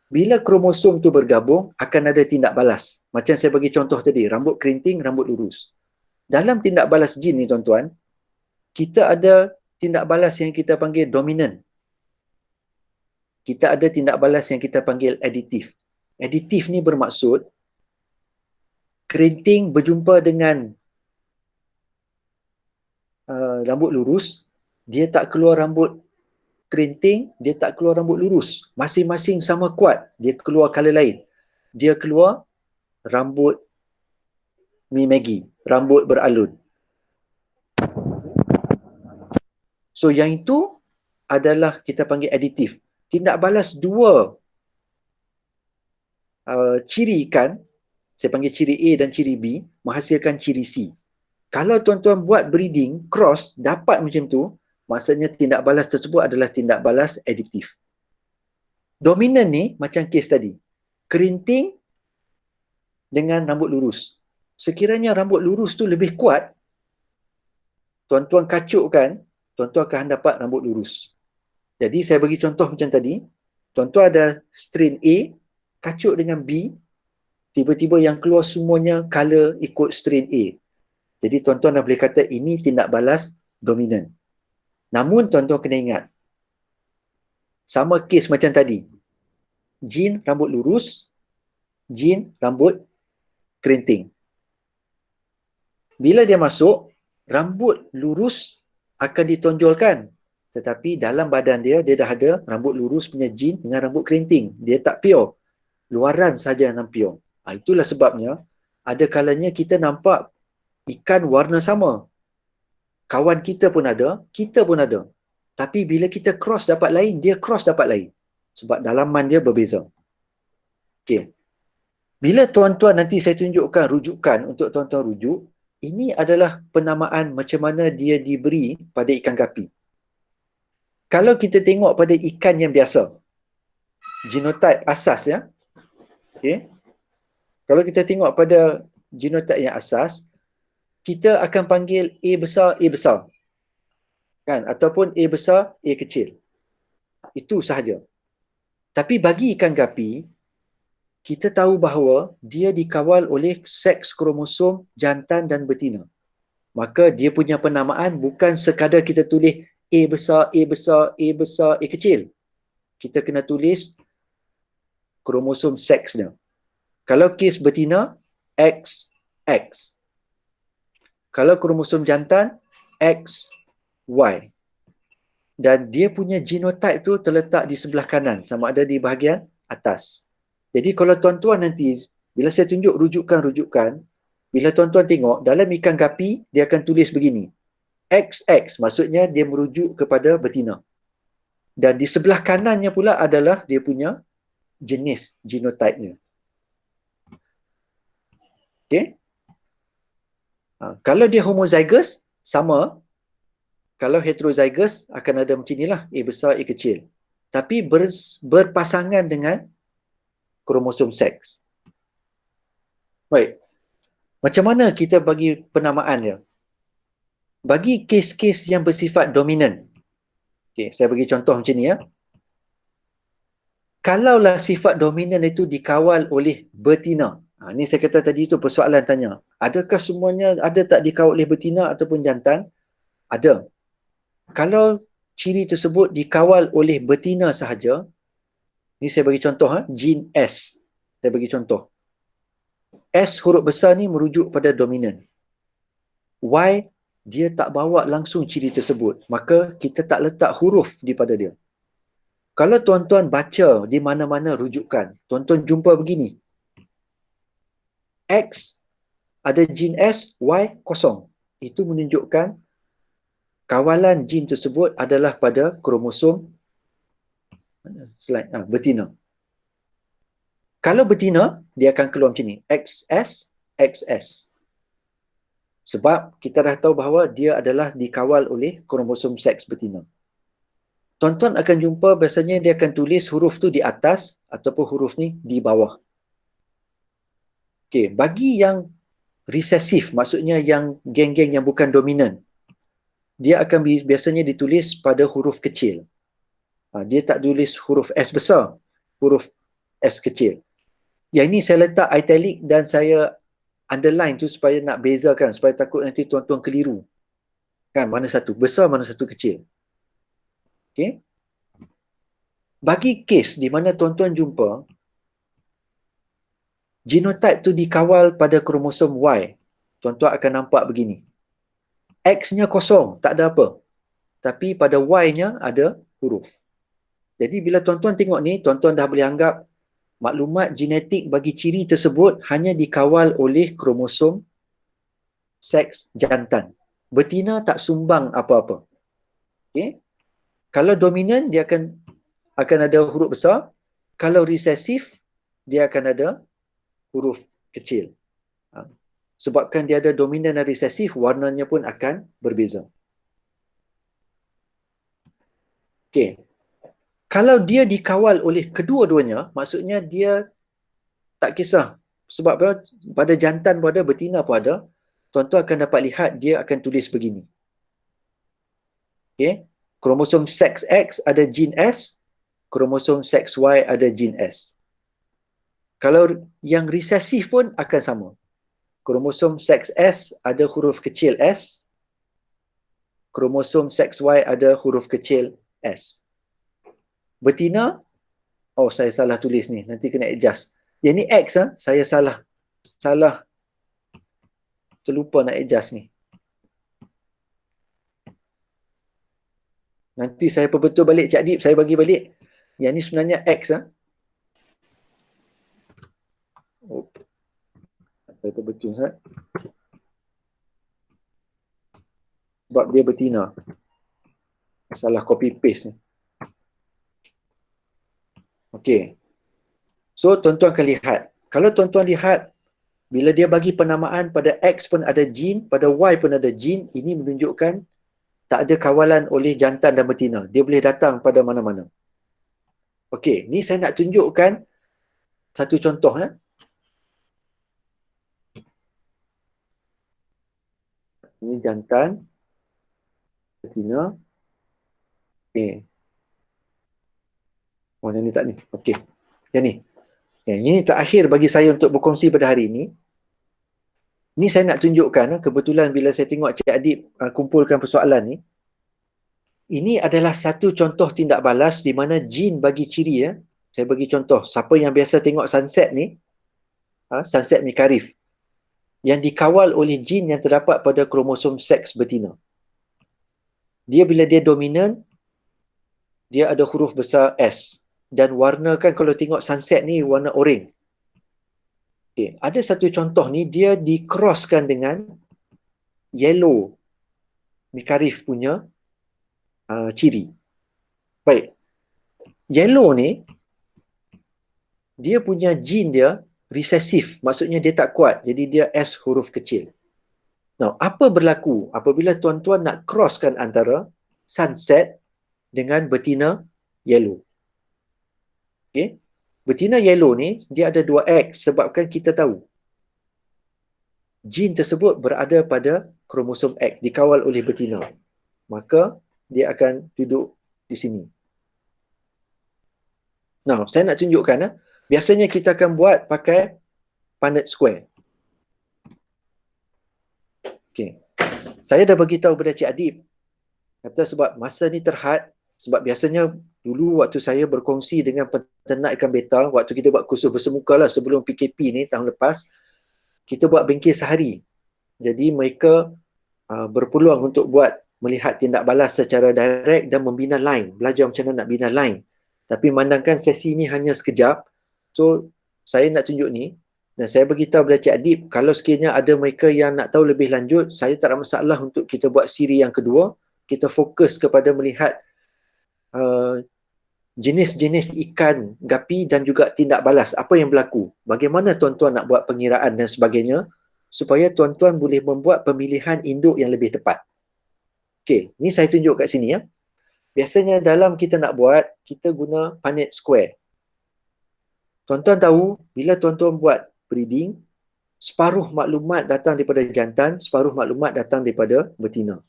Bila kromosom tu bergabung, akan ada tindak balas. Macam saya bagi contoh tadi, rambut kerinting, rambut lurus. Dalam tindak balas jin ni tuan-tuan, kita ada tindak balas yang kita panggil dominant. Kita ada tindak balas yang kita panggil additif. Additif ni bermaksud kerinting berjumpa dengan rambut lurus, dia tak keluar rambut kerinting, dia tak keluar rambut lurus. Masing-masing sama kuat, dia keluar color lain. Dia keluar rambut Mi Maggie, rambut beralun. So yang itu adalah kita panggil additif. Tindak balas dua ciri ikan, saya panggil ciri A dan ciri B, menghasilkan ciri C. Kalau tuan-tuan buat breeding, cross, dapat macam tu, maksudnya tindak balas tersebut adalah tindak balas additif. Dominan ni, macam kes tadi, kerinting dengan rambut lurus. Sekiranya rambut lurus tu lebih kuat, tuan-tuan kacukkan, tuan-tuan akan dapat rambut lurus. Jadi saya bagi contoh macam tadi, tuan-tuan ada strain A, kacuk dengan B, tiba-tiba yang keluar semuanya color ikut strain A. Jadi tuan-tuan dah boleh kata ini tindak balas dominan. Namun tuan-tuan kena ingat, sama kes macam tadi, jin rambut lurus, jin rambut kerinting. Bila dia masuk, rambut lurus akan ditonjolkan. Tetapi dalam badan dia, dia dah ada rambut lurus punya jin dengan rambut kerinting. Dia tak pure. Luaran saja yang pure. Itulah sebabnya, ada kalanya kita nampak ikan warna sama. Kawan kita pun ada, kita pun ada. Tapi bila kita cross dapat lain, dia cross dapat lain. Sebab dalaman dia berbeza. Okey. Bila tuan-tuan nanti saya tunjukkan rujukan untuk tuan-tuan rujuk, ini adalah penamaan macam mana dia diberi pada ikan gapi. Kalau kita tengok pada ikan yang biasa, genotype asas ya. Okay. Kalau kita tengok pada genotype yang asas, kita akan panggil A besar, A besar. Kan? Ataupun A besar, A kecil. Itu sahaja. Tapi bagi ikan gapi, kita tahu bahawa dia dikawal oleh seks kromosom jantan dan betina. Maka dia punya penamaan bukan sekadar kita tulis A besar, A besar, A besar, A kecil. Kita kena tulis kromosom seksnya. Kalau kes betina, X, X. Kalau kromosom jantan, X, Y. Dan dia punya genotype tu terletak di sebelah kanan, sama ada di bahagian atas. Jadi kalau tuan-tuan nanti, bila saya tunjuk rujukan-rujukan, bila tuan-tuan tengok, dalam ikan gapi, dia akan tulis begini. XX, maksudnya dia merujuk kepada betina. Dan di sebelah kanannya pula adalah dia punya jenis genotype-nya. Okay? Kalau dia homozygous, sama. Kalau heterozygous, akan ada macam inilah, A besar, A kecil. Tapi berpasangan dengan kromosom seks. Baik. Macam mana kita bagi penamaan dia? Bagi kes-kes yang bersifat dominan. Okay, saya bagi contoh macam ni ya. Kalaulah sifat dominan itu dikawal oleh betina. Ini saya kata tadi itu persoalan tanya. Adakah semuanya ada tak dikawal oleh betina ataupun jantan? Ada. Kalau ciri tersebut dikawal oleh betina sahaja, ni saya bagi contoh, jin S. Saya bagi contoh. S huruf besar ni merujuk pada dominan. Y, dia tak bawa langsung ciri tersebut. Maka kita tak letak huruf di pada dia. Kalau tuan-tuan baca di mana-mana rujukan, tuan-tuan jumpa begini. X, ada jin S, Y kosong. Itu menunjukkan kawalan jin tersebut adalah pada kromosom betina. Kalau betina, dia akan keluar macam ni. XS, XS. Sebab kita dah tahu bahawa dia adalah dikawal oleh kromosom seks betina. Tuan-tuan akan jumpa biasanya dia akan tulis huruf tu di atas ataupun huruf ni di bawah. Okey, bagi yang resesif, maksudnya yang geng-geng yang bukan dominan, dia akan biasanya ditulis pada huruf kecil. Dia tak tulis huruf S besar, huruf S kecil. Yang ini saya letak italic dan saya underline tu supaya nak bezakan, supaya takut nanti tuan-tuan keliru. Kan, mana satu besar, mana satu kecil. Okey. Bagi kes di mana tuan-tuan jumpa genotype tu dikawal pada kromosom Y, tuan-tuan akan nampak begini. X-nya kosong, tak ada apa. Tapi pada Y-nya ada huruf. Jadi bila tuan-tuan tengok ni, tuan-tuan dah boleh anggap maklumat genetik bagi ciri tersebut hanya dikawal oleh kromosom seks jantan. Betina tak sumbang apa-apa. Okay? Kalau dominan, dia akan ada huruf besar. Kalau resesif, dia akan ada huruf kecil. Sebabkan dia ada dominan dan resesif, warnanya pun akan berbeza. Okey. Kalau dia dikawal oleh kedua-duanya, maksudnya dia tak kisah. Sebab apa? Pada jantan pun ada, betina pun ada. Tuan-tuan akan dapat lihat dia akan tulis begini. Okey. Kromosom seks X ada gene S, kromosom seks Y ada gene S. Kalau yang resesif pun akan sama. Kromosom seks S ada huruf kecil S, kromosom seks Y ada huruf kecil S. Betina, oh saya salah tulis ni, nanti kena adjust. Yang ni X, saya salah terlupa nak adjust ni. Nanti saya perbetul balik Cik Adib, saya bagi balik. Yang ni sebenarnya X. Oh, saya perbetul Ustaz. Sebab dia betina. Salah copy paste ni. Okey. So tuan-tuan akan lihat. Kalau tuan-tuan lihat, bila dia bagi penamaan pada X pun ada gene, pada Y pun ada gene, ini menunjukkan tak ada kawalan oleh jantan dan betina. Dia boleh datang pada mana-mana. Okey, ni saya nak tunjukkan satu contoh. Ini jantan, betina. Okey. Oh, yang ni tak ni. Okey. Yang ni. Yang ini terakhir bagi saya untuk berkongsi pada hari ini. Ni saya nak tunjukkan, kebetulan bila saya tengok Cik Adib kumpulkan persoalan ni, ini adalah satu contoh tindak balas di mana jin bagi ciri. Saya bagi contoh, siapa yang biasa tengok sunset ni, sunset mikarif, yang dikawal oleh jin yang terdapat pada kromosom seks betina. Dia bila dia dominan, dia ada huruf besar S. Dan warna kan kalau tengok sunset ni warna oranye. Okay. Ada satu contoh ni, dia di-crosskan dengan yellow mikarif punya ciri. Baik. Yellow ni, dia punya gene dia resesif. Maksudnya dia tak kuat. Jadi dia S huruf kecil. Now, apa berlaku apabila tuan-tuan nak crosskan antara sunset dengan betina yellow? Okay. Betina yellow ni, dia ada 2X sebabkan kita tahu gene tersebut berada pada kromosom X, dikawal oleh betina. Maka, dia akan duduk di sini. Now, saya nak tunjukkan. Biasanya kita akan buat pakai Punnett square. Okay. Saya dah beritahu kepada Cik Adib. Kata sebab masa ni terhad, sebab biasanya dulu waktu saya berkongsi dengan peternak ikan beta, waktu kita buat kursus bersemuka lah sebelum PKP ni tahun lepas, kita buat bengkel sehari. Jadi mereka berpeluang untuk buat melihat tindak balas secara direct dan membina line, belajar macam mana nak bina line. Tapi memandangkan sesi ni hanya sekejap, so saya nak tunjuk ni, dan saya beritahu kepada Cik Adib, kalau sekiranya ada mereka yang nak tahu lebih lanjut, saya tak ada masalah untuk kita buat siri yang kedua, kita fokus kepada melihat jenis-jenis ikan gapi dan juga tindak balas, apa yang berlaku, bagaimana tuan-tuan nak buat pengiraan dan sebagainya, supaya tuan-tuan boleh membuat pemilihan induk yang lebih tepat. Okey, ni saya tunjuk kat sini ya. Biasanya dalam kita nak buat, kita guna Punnett square. Tuan-tuan tahu, bila tuan-tuan buat breeding, separuh maklumat datang daripada jantan, separuh maklumat datang daripada betina.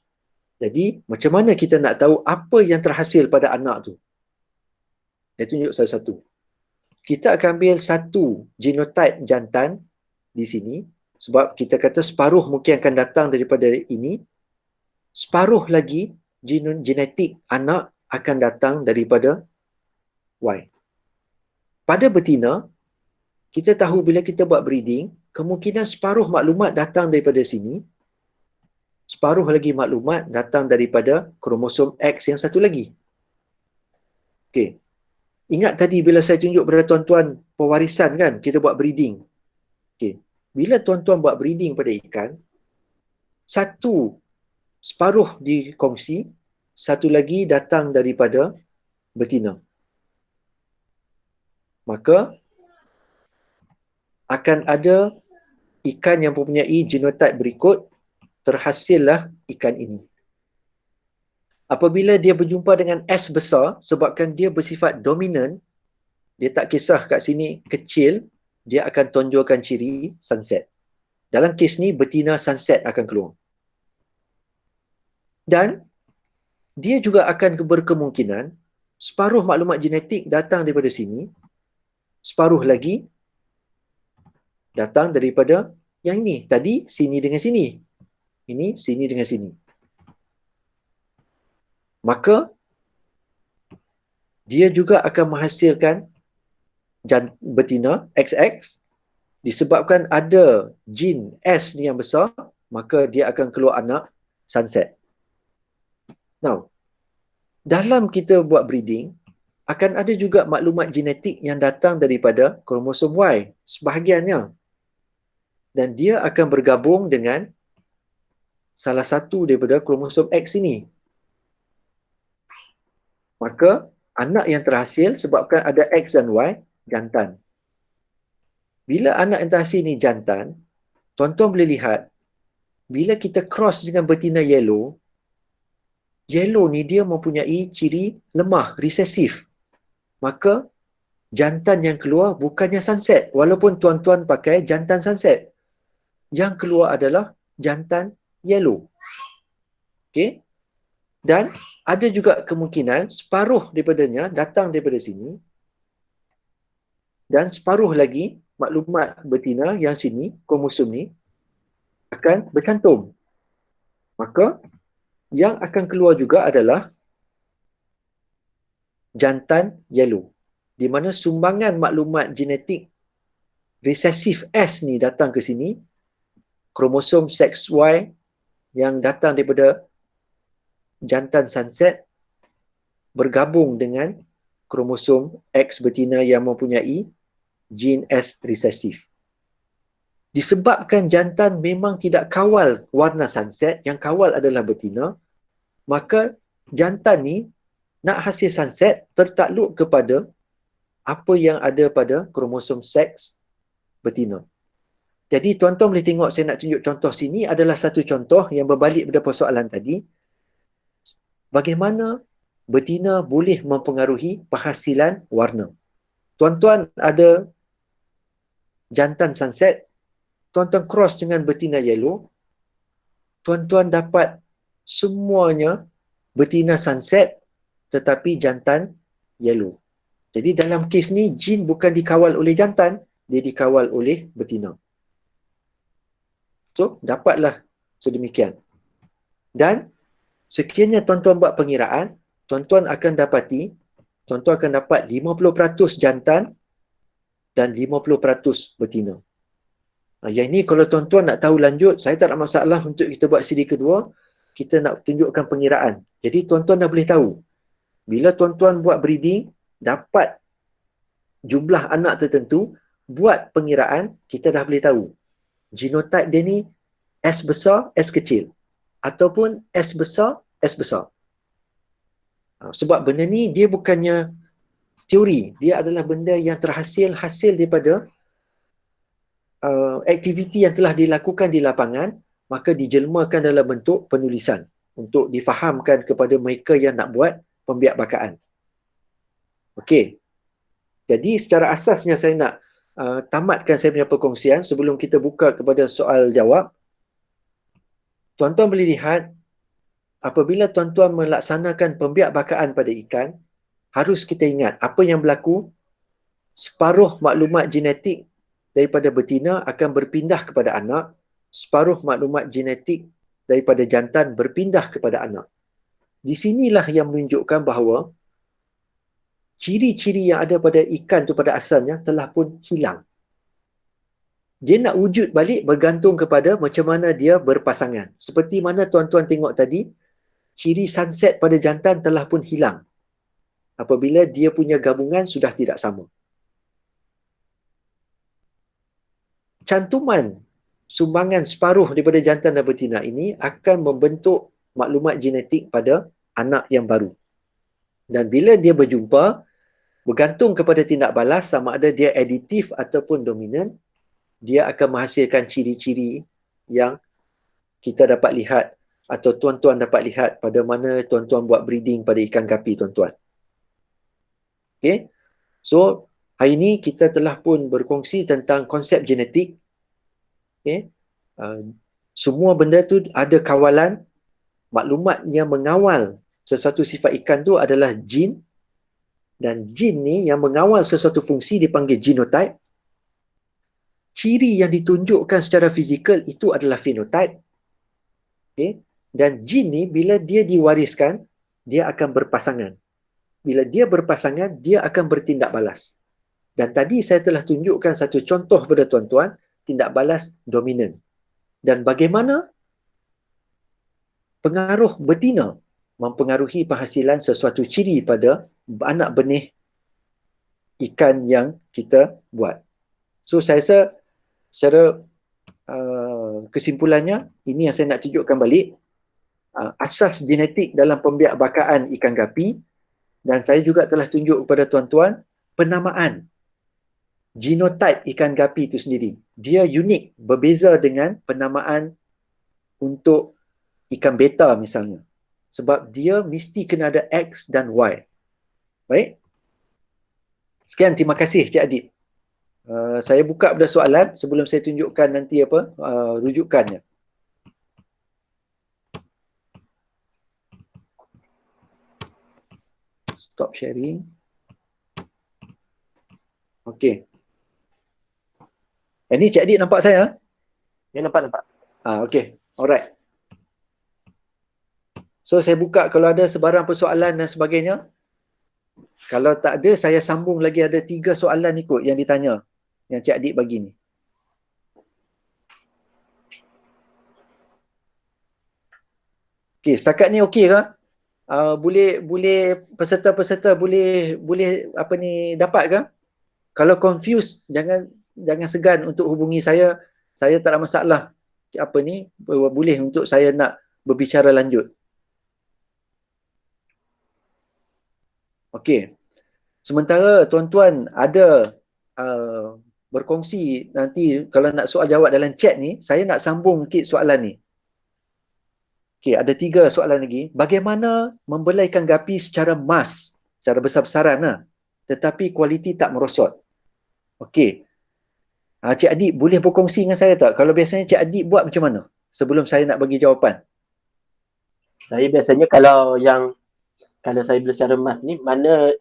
Jadi, macam mana kita nak tahu apa yang terhasil pada anak tu? Saya tunjuk salah satu. Kita akan ambil satu genotype jantan di sini, sebab kita kata separuh mungkin akan datang daripada ini, separuh lagi genetik anak akan datang daripada Y. Pada betina, kita tahu bila kita buat breeding, kemungkinan separuh maklumat datang daripada sini, separuh lagi maklumat datang daripada kromosom X yang satu lagi. Okey. Ingat tadi bila saya tunjuk pada tuan-tuan pewarisan kan, kita buat breeding. Okey. Bila tuan-tuan buat breeding pada ikan, satu separuh dikongsi, satu lagi datang daripada betina. Maka akan ada ikan yang mempunyai genotype berikut, terhasillah ikan ini. Apabila dia berjumpa dengan S besar, sebabkan dia bersifat dominan, dia tak kisah kat sini kecil, dia akan tonjolkan ciri sunset. Dalam kes ni, betina sunset akan keluar. Dan dia juga akan berkemungkinan separuh maklumat genetik datang daripada sini, separuh lagi datang daripada yang ni. Tadi, sini dengan sini. Ini, sini dengan sini. Maka, dia juga akan menghasilkan betina XX. Disebabkan ada gene S ni yang besar, maka dia akan keluar anak sunset. Now, dalam kita buat breeding, akan ada juga maklumat genetik yang datang daripada kromosom Y, sebahagiannya. Dan dia akan bergabung dengan salah satu daripada kromosom X ini. Maka, anak yang terhasil sebabkan ada X dan Y, jantan. Bila anak yang terhasil ni jantan, tuan-tuan boleh lihat, bila kita cross dengan betina yellow, yellow ni dia mempunyai ciri lemah, resesif. Maka, jantan yang keluar bukannya sunset, walaupun tuan-tuan pakai jantan sunset. Yang keluar adalah jantan yellow. Okey? Dan ada juga kemungkinan separuh daripadanya datang daripada sini dan separuh lagi maklumat betina yang sini, kromosom ni akan bercantum. Maka yang akan keluar juga adalah jantan yellow, di mana sumbangan maklumat genetik resesif S ni datang ke sini, kromosom seks Y yang datang daripada jantan sunset bergabung dengan kromosom X betina yang mempunyai gene S resesif. Disebabkan jantan memang tidak kawal warna sunset, yang kawal adalah betina, maka jantan ni nak hasil sunset tertakluk kepada apa yang ada pada kromosom seks betina. Jadi tuan-tuan boleh tengok, saya nak tunjuk contoh sini adalah satu contoh yang berbalik pada persoalan tadi. Bagaimana betina boleh mempengaruhi penghasilan warna. Tuan-tuan ada jantan sunset, tuan-tuan cross dengan betina yellow, tuan-tuan dapat semuanya betina sunset tetapi jantan yellow. Jadi dalam kes ni, jin bukan dikawal oleh jantan, dia dikawal oleh betina. So, dapatlah sedemikian. Dan sekiranya tuan-tuan buat pengiraan, tuan-tuan akan dapati, tuan-tuan akan dapat 50% jantan dan 50% betina. Yang ini kalau tuan-tuan nak tahu lanjut, saya tak ada masalah untuk kita buat siri kedua, kita nak tunjukkan pengiraan. Jadi tuan-tuan dah boleh tahu, bila tuan-tuan buat breeding, dapat jumlah anak tertentu, buat pengiraan, kita dah boleh tahu. Genotype dia ni S besar, S kecil. Ataupun S besar, S besar. Sebab benda ni dia bukannya teori, dia adalah benda yang hasil daripada aktiviti yang telah dilakukan di lapangan, maka dijelmakan dalam bentuk penulisan untuk difahamkan kepada mereka yang nak buat pembiakbakaan. Okey. Jadi secara asasnya saya nak tamatkan saya punya perkongsian sebelum kita buka kepada soal jawab. Tuan-tuan boleh lihat, apabila tuan-tuan melaksanakan pembiakbakaan pada ikan, harus kita ingat apa yang berlaku. Separuh maklumat genetik daripada betina akan berpindah kepada anak, separuh maklumat genetik daripada jantan berpindah kepada anak. Di sinilah yang menunjukkan bahawa ciri-ciri yang ada pada ikan tu pada asalnya telah pun hilang. Dia nak wujud balik bergantung kepada macam mana dia berpasangan. Seperti mana tuan-tuan tengok tadi, ciri sunset pada jantan telah pun hilang apabila dia punya gabungan sudah tidak sama. Cantuman sumbangan separuh daripada jantan dan betina ini akan membentuk maklumat genetik pada anak yang baru. Dan bila dia berjumpa, bergantung kepada tindak balas sama ada dia aditif ataupun dominan, dia akan menghasilkan ciri-ciri yang kita dapat lihat atau tuan-tuan dapat lihat pada mana tuan-tuan buat breeding pada ikan gapi tuan-tuan. Okay. So, hari ini kita telah pun berkongsi tentang konsep genetik. Okay. Semua benda tu ada kawalan. Maklumat yang mengawal sesuatu sifat ikan tu adalah jin. Dan jin ni yang mengawal sesuatu fungsi dipanggil genotype. Ciri yang ditunjukkan secara fizikal itu adalah phenotype. Okay. Dan jin ni bila dia diwariskan, dia akan berpasangan. Bila dia berpasangan, dia akan bertindak balas. Dan tadi saya telah tunjukkan satu contoh kepada tuan-tuan, tindak balas dominan. Dan bagaimana pengaruh betina mempengaruhi penghasilan sesuatu ciri pada anak benih ikan yang kita buat. So saya rasa secara kesimpulannya, ini yang saya nak tunjukkan balik. Asas genetik dalam pembiakbakaan ikan gapi, dan saya juga telah tunjuk kepada tuan-tuan penamaan genotype ikan gapi itu sendiri. Dia unik, berbeza dengan penamaan untuk ikan beta misalnya. Sebab dia mesti kena ada X dan Y. Baik? Sekian, terima kasih Cik Adib. Saya buka pada soalan sebelum saya tunjukkan nanti apa rujukannya. Stop sharing. Okey. Ini Cik Adib nampak saya? Ya, nampak. Okey. Alright. So saya buka kalau ada sebarang persoalan dan sebagainya. Kalau tak ada, saya sambung lagi ada 3 soalan ikut yang ditanya. Yang Cik Adib bagi ni. Okey, setakat ni okey ke? Boleh peserta-peserta boleh apa ni dapat ke? Kalau confused, jangan segan untuk hubungi saya. Saya tak ada masalah. Apa ni, boleh untuk saya nak berbicara lanjut. Okey. Sementara tuan-tuan ada berkongsi nanti kalau nak soal jawab dalam chat ni, saya nak sambung sikit soalan ni. Okey, ada 3 soalan lagi. Bagaimana membelaikan gapi secara mas, secara besar-besaran lah, tetapi kualiti tak merosot? Okey. Cik Adib boleh berkongsi dengan saya tak? Kalau biasanya Cik Adib buat macam mana? Sebelum saya nak bagi jawapan. Saya biasanya kalau saya beli secara emas ni, mana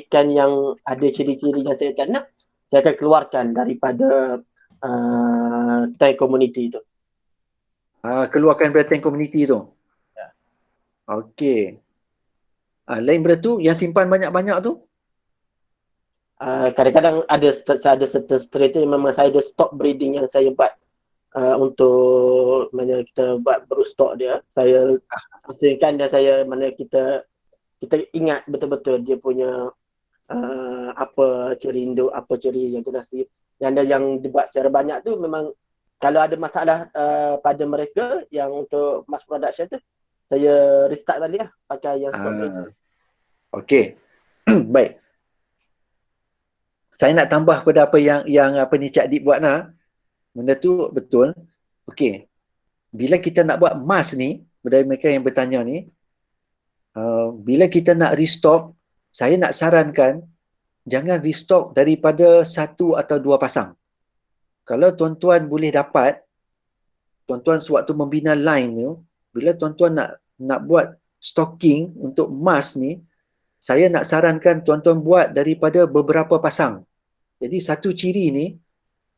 ikan yang ada ciri-ciri yang saya tak nak, saya akan keluarkan daripada tank community tu. Keluarkan dari tank community tu. Ya. Okey. Lain benda tu, yang simpan banyak-banyak tu? Kadang-kadang ada certain strain tu memang saya ada stock breeding yang saya buat untuk mana kita buat berustok dia. Saya hasilkan dan saya mana kita ingat betul-betul dia punya apa ciri induk, apa ciri yang dinasti. Yang dibuat secara banyak tu memang kalau ada masalah pada mereka yang untuk mass production tu, saya restart balik lah pakai yang stock breeding. Okey. Baik. Saya nak tambah pada apa yang apa ni Cik Adib buat lah. Benda tu betul. Okey. Bila kita nak buat emas ni, dari mereka yang bertanya ni, bila kita nak restock, saya nak sarankan jangan restock daripada satu atau dua pasang. Kalau tuan-tuan boleh dapat, tuan-tuan sewaktu membina line tu, bila tuan-tuan nak buat stocking untuk emas ni, saya nak sarankan tuan-tuan buat daripada beberapa pasang. Jadi satu ciri ni,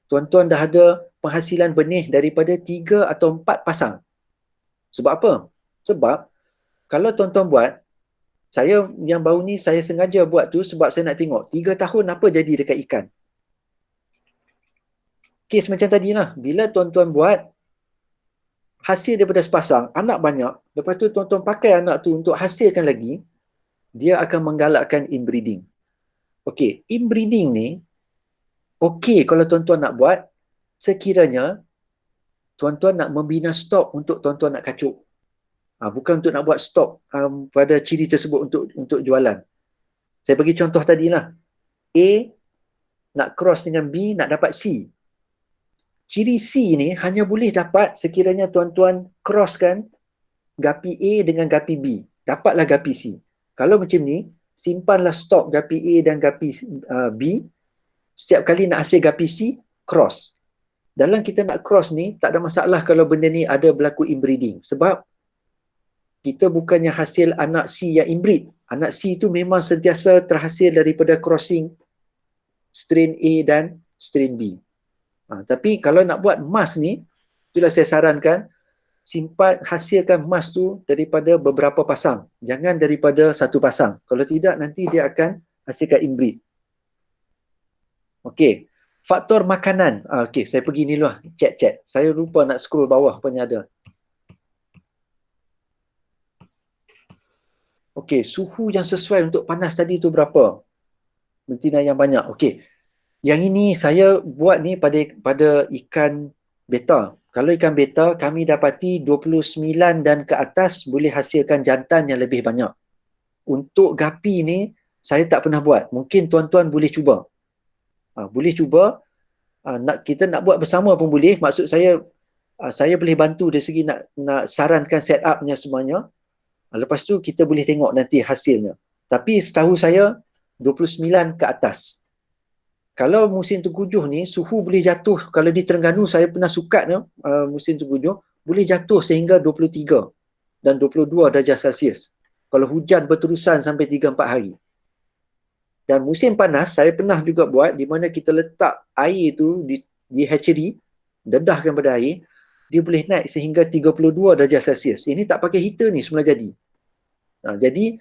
tuan-tuan dah ada penghasilan benih daripada 3 atau 4 pasang. Sebab apa? Sebab kalau tuan-tuan buat, saya yang baru ni saya sengaja buat tu sebab saya nak tengok 3 tahun apa jadi dekat ikan. Kes macam tadi lah. Bila tuan-tuan buat, hasil daripada sepasang, anak banyak, lepas tu tuan-tuan pakai anak tu untuk hasilkan lagi, dia akan menggalakkan inbreeding. Okey, inbreeding ni, okey kalau tuan-tuan nak buat, sekiranya tuan-tuan nak membina stok untuk tuan-tuan nak kacuk. Bukan untuk nak buat stok pada ciri tersebut untuk jualan. Saya bagi contoh tadilah. A nak cross dengan B nak dapat C. Ciri C ni hanya boleh dapat sekiranya tuan-tuan crosskan gapi A dengan gapi B. Dapatlah gapi C. Kalau macam ni, simpanlah stok gapi A dan gapi B. Setiap kali nak hasil gapi C, cross. Dalam kita nak cross ni, tak ada masalah kalau benda ni ada berlaku inbreeding. Sebab kita bukannya hasil anak C yang inbreed. Anak C tu memang sentiasa terhasil daripada crossing strain A dan strain B. Tapi kalau nak buat emas ni, itulah saya sarankan, simpan, hasilkan emas tu daripada beberapa pasang. Jangan daripada satu pasang. Kalau tidak, nanti dia akan hasilkan inbreed. Okey. Faktor makanan. Okey, saya pergi ni lah. Chat. Saya lupa nak scroll bawah punya ada. Okey, suhu yang sesuai untuk panas tadi tu berapa? Betina yang banyak. Okey. Yang ini saya buat ni pada ikan beta. Kalau ikan beta, kami dapati 29 dan ke atas boleh hasilkan jantan yang lebih banyak. Untuk gapi ni, saya tak pernah buat. Mungkin tuan-tuan boleh cuba. Boleh cuba. Kita nak buat bersama pun boleh. Maksud saya boleh bantu dari segi nak sarankan set up-nya semuanya. Lepas tu kita boleh tengok nanti hasilnya. Tapi setahu saya 29 ke atas. Kalau musim tengkujuh ni suhu boleh jatuh, kalau di Terengganu saya pernah sukat musim tengkujuh boleh jatuh sehingga 23 dan 22 darjah Celsius. Kalau hujan berterusan sampai 3-4 hari. Dan musim panas saya pernah juga buat di mana kita letak air tu di hatchery, dedahkan pada air, dia boleh naik sehingga 32 darjah Celsius. Ini tak pakai heater ni semula jadi. Jadi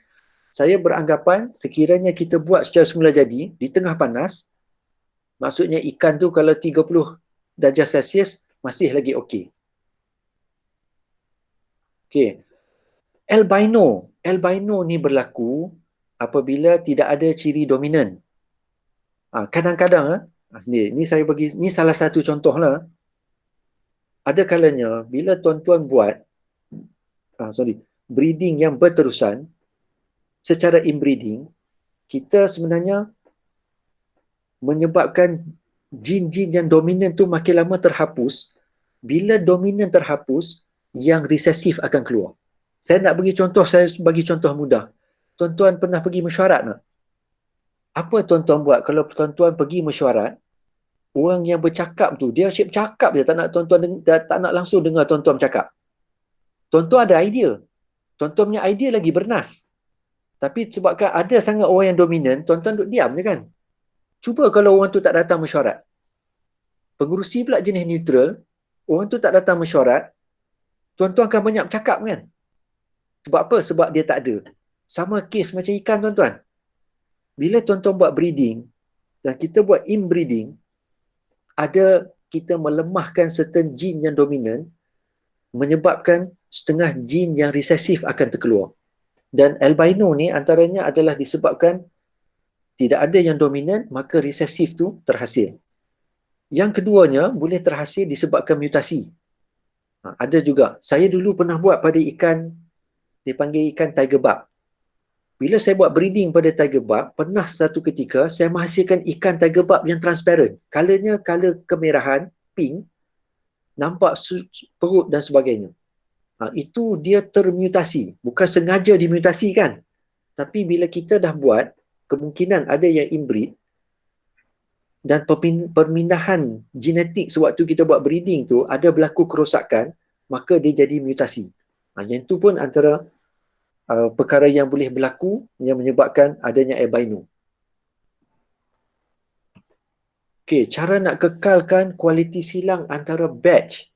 saya beranggapan sekiranya kita buat secara semula jadi di tengah panas, maksudnya ikan tu kalau 30 darjah Celsius masih lagi okey. Okey. Albino ni berlaku apabila tidak ada ciri dominan. Kadang-kadang ni saya bagi, ni salah satu contoh lah. Ada kalanya bila tuan-tuan buat breeding yang berterusan secara inbreeding, kita sebenarnya menyebabkan jin-jin yang dominan tu makin lama terhapus. Bila dominan terhapus, yang resesif akan keluar. Saya nak bagi contoh mudah. Tuan-tuan pernah pergi mesyuarat tak? Apa tuan-tuan buat kalau tuan-tuan pergi mesyuarat, orang yang bercakap tu, dia asyik bercakap je, tak nak langsung dengar tuan-tuan bercakap. Tuan-tuan ada idea. Tuan-tuan punya idea lagi bernas. Tapi sebabkan ada sangat orang yang dominan, tuan-tuan duduk diam je kan? Cuba kalau orang tu tak datang mesyuarat. Pengurusi pula jenis neutral, orang tu tak datang mesyuarat, tuan-tuan akan banyak bercakap kan? Sebab apa? Sebab dia tak ada. Sama kes macam ikan tuan-tuan. Bila tuan-tuan buat breeding, dan kita buat inbreeding, kita melemahkan certain jin yang dominan, menyebabkan setengah jin yang resesif akan terkeluar. Dan albino ni antaranya adalah disebabkan tidak ada yang dominan, maka resesif tu terhasil. Yang keduanya boleh terhasil disebabkan mutasi. Ada juga. Saya dulu pernah buat pada ikan, dipanggil ikan tiger barb. Bila saya buat breeding pada tiger barb, pernah satu ketika saya menghasilkan ikan tiger barb yang transparent. Colornya color kemerahan, pink, nampak perut dan sebagainya. Itu dia termutasi. Bukan sengaja dimutasikan. Tapi bila kita dah buat, kemungkinan ada yang inbreed dan permindahan genetik sewaktu kita buat breeding tu ada berlaku kerosakan, maka dia jadi mutasi. Yang itu pun antara perkara yang boleh berlaku yang menyebabkan adanya albino. Okey, cara nak kekalkan kualiti silang antara batch.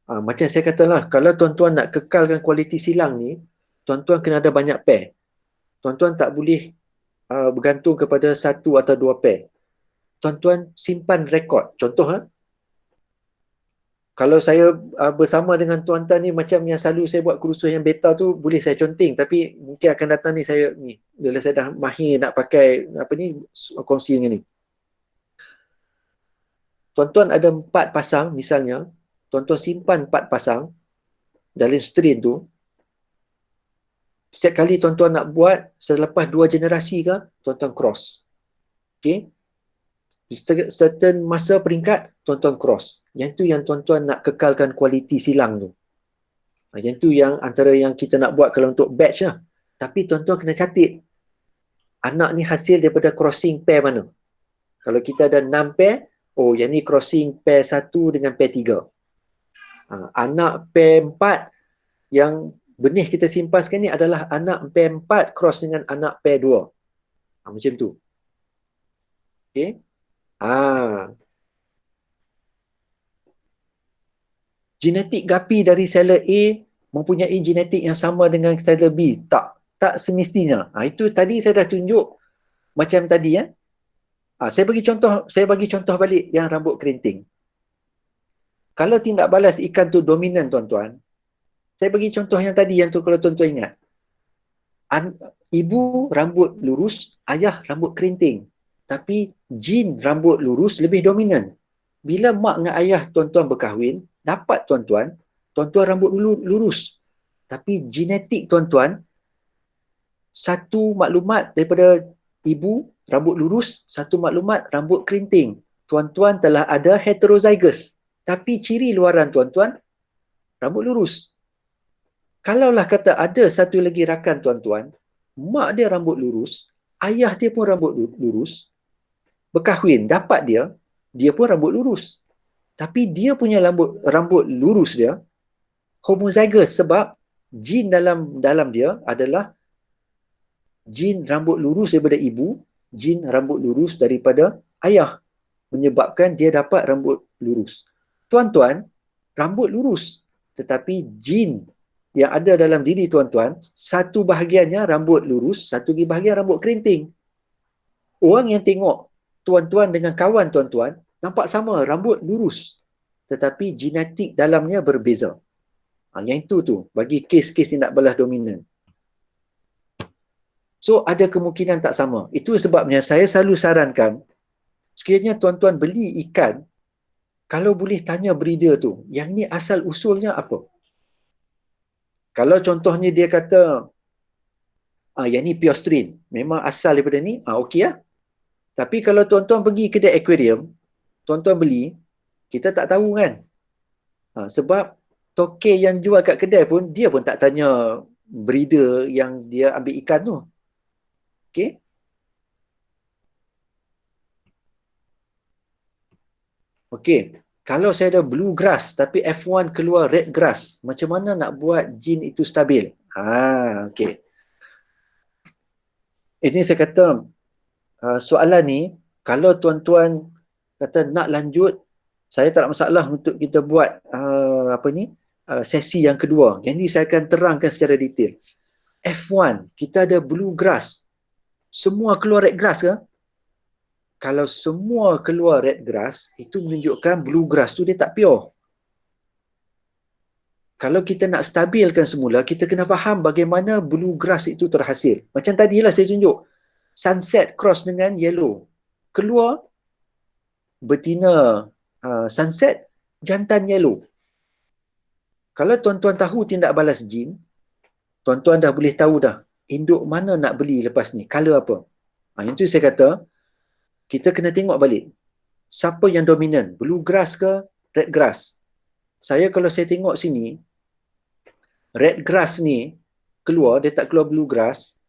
Macam saya katalah, kalau tuan-tuan nak kekalkan kualiti silang ni, tuan-tuan kena ada banyak pair. Tuan-tuan tak boleh bergantung kepada satu atau dua pair. Tuan-tuan simpan rekod. Contoh, kalau saya bersama dengan tuan-tuan ni macam yang selalu saya buat kursus yang beta tu, boleh saya conteng, tapi mungkin akan datang ni saya ni bila saya dah mahir nak pakai apa ni kongsi dengan ni. Tuan-tuan ada 4 pasang misalnya, tuan-tuan simpan 4 pasang dalam strain tu. Setiap kali tuan-tuan nak buat selepas 2 generasi ke, tuan-tuan cross. Okey. Certain masa peringkat, tuan-tuan cross. Yang tu yang tuan-tuan nak kekalkan kualiti silang tu. Yang tu yang antara yang kita nak buat kalau untuk batch lah. Tapi tuan-tuan kena catat, anak ni hasil daripada crossing pair mana. Kalau kita ada 6 pair, oh yang ni crossing pair 1 dengan pair 3. Anak pair 4 yang benih kita simpan sekarang ni adalah anak pair 4 cross dengan anak pair 2. Macam tu. Okay. Genetik gapi dari seller A mempunyai genetik yang sama dengan seller B. Tak semestinya. Itu tadi saya dah tunjuk macam tadi ya. Saya bagi contoh balik yang rambut kerinting. Kalau tindak balas ikan tu dominan tuan-tuan, saya bagi contoh yang tadi yang tu kalau tuan-tuan ingat. Ibu rambut lurus, ayah rambut kerinting. Tapi jin rambut lurus lebih dominan. Bila mak dengan ayah tuan-tuan berkahwin, dapat tuan-tuan rambut lurus. Tapi genetik tuan-tuan, satu maklumat daripada ibu rambut lurus, satu maklumat rambut kerinting. Tuan-tuan telah ada heterozygous. Tapi ciri luaran tuan-tuan, rambut lurus. Kalaulah kata ada satu lagi rakan tuan-tuan, mak dia rambut lurus, ayah dia pun rambut lurus, berkahwin, dapat dia pun rambut lurus. Tapi dia punya rambut lurus dia homozygous sebab jin dalam dia adalah jin rambut lurus daripada ibu, jin rambut lurus daripada ayah, menyebabkan dia dapat rambut lurus. Tuan-tuan, rambut lurus, tetapi jin yang ada dalam diri tuan-tuan, satu bahagiannya rambut lurus, satu bahagian rambut kerinting. Orang yang tengok tuan-tuan dengan kawan tuan-tuan, nampak sama, rambut lurus. Tetapi genetik dalamnya berbeza. Yang itu tu, bagi kes-kes tindak balas dominan. So, ada kemungkinan tak sama. Itu sebabnya saya selalu sarankan, sekiranya tuan-tuan beli ikan, kalau boleh tanya breeder tu, yang ni asal usulnya apa? Kalau contohnya dia kata, yang ni pure strain, memang asal daripada ni, okey lah. Tapi kalau tuan-tuan pergi kedai aquarium, tuan-tuan beli, kita tak tahu kan. Sebab tokek yang jual kat kedai pun, dia pun tak tanya breeder yang dia ambil ikan tu. Okey. Okey. Kalau saya ada blue grass tapi F1 keluar red grass, macam mana nak buat jin itu stabil? Okey. Ini saya kata, soalan ni, kalau tuan-tuan kata nak lanjut, saya tak ada masalah untuk kita buat sesi yang kedua. Yang ni saya akan terangkan secara detail. F1, kita ada blue grass. Semua keluar red grass ke? Kalau semua keluar red grass, itu menunjukkan blue grass tu dia tak pure. Kalau kita nak stabilkan semula, kita kena faham bagaimana blue grass itu terhasil. Macam tadilah saya tunjuk. Sunset cross dengan yellow. Keluar betina sunset, jantan yellow. Kalau tuan-tuan tahu tindak balas jin, tuan-tuan dah boleh tahu dah induk mana nak beli lepas ni, color apa. Yang tu saya kata, kita kena tengok balik. Siapa yang dominan? Blue grass ke red grass? Kalau saya tengok sini, red grass ni keluar, dia tak keluar blue grass.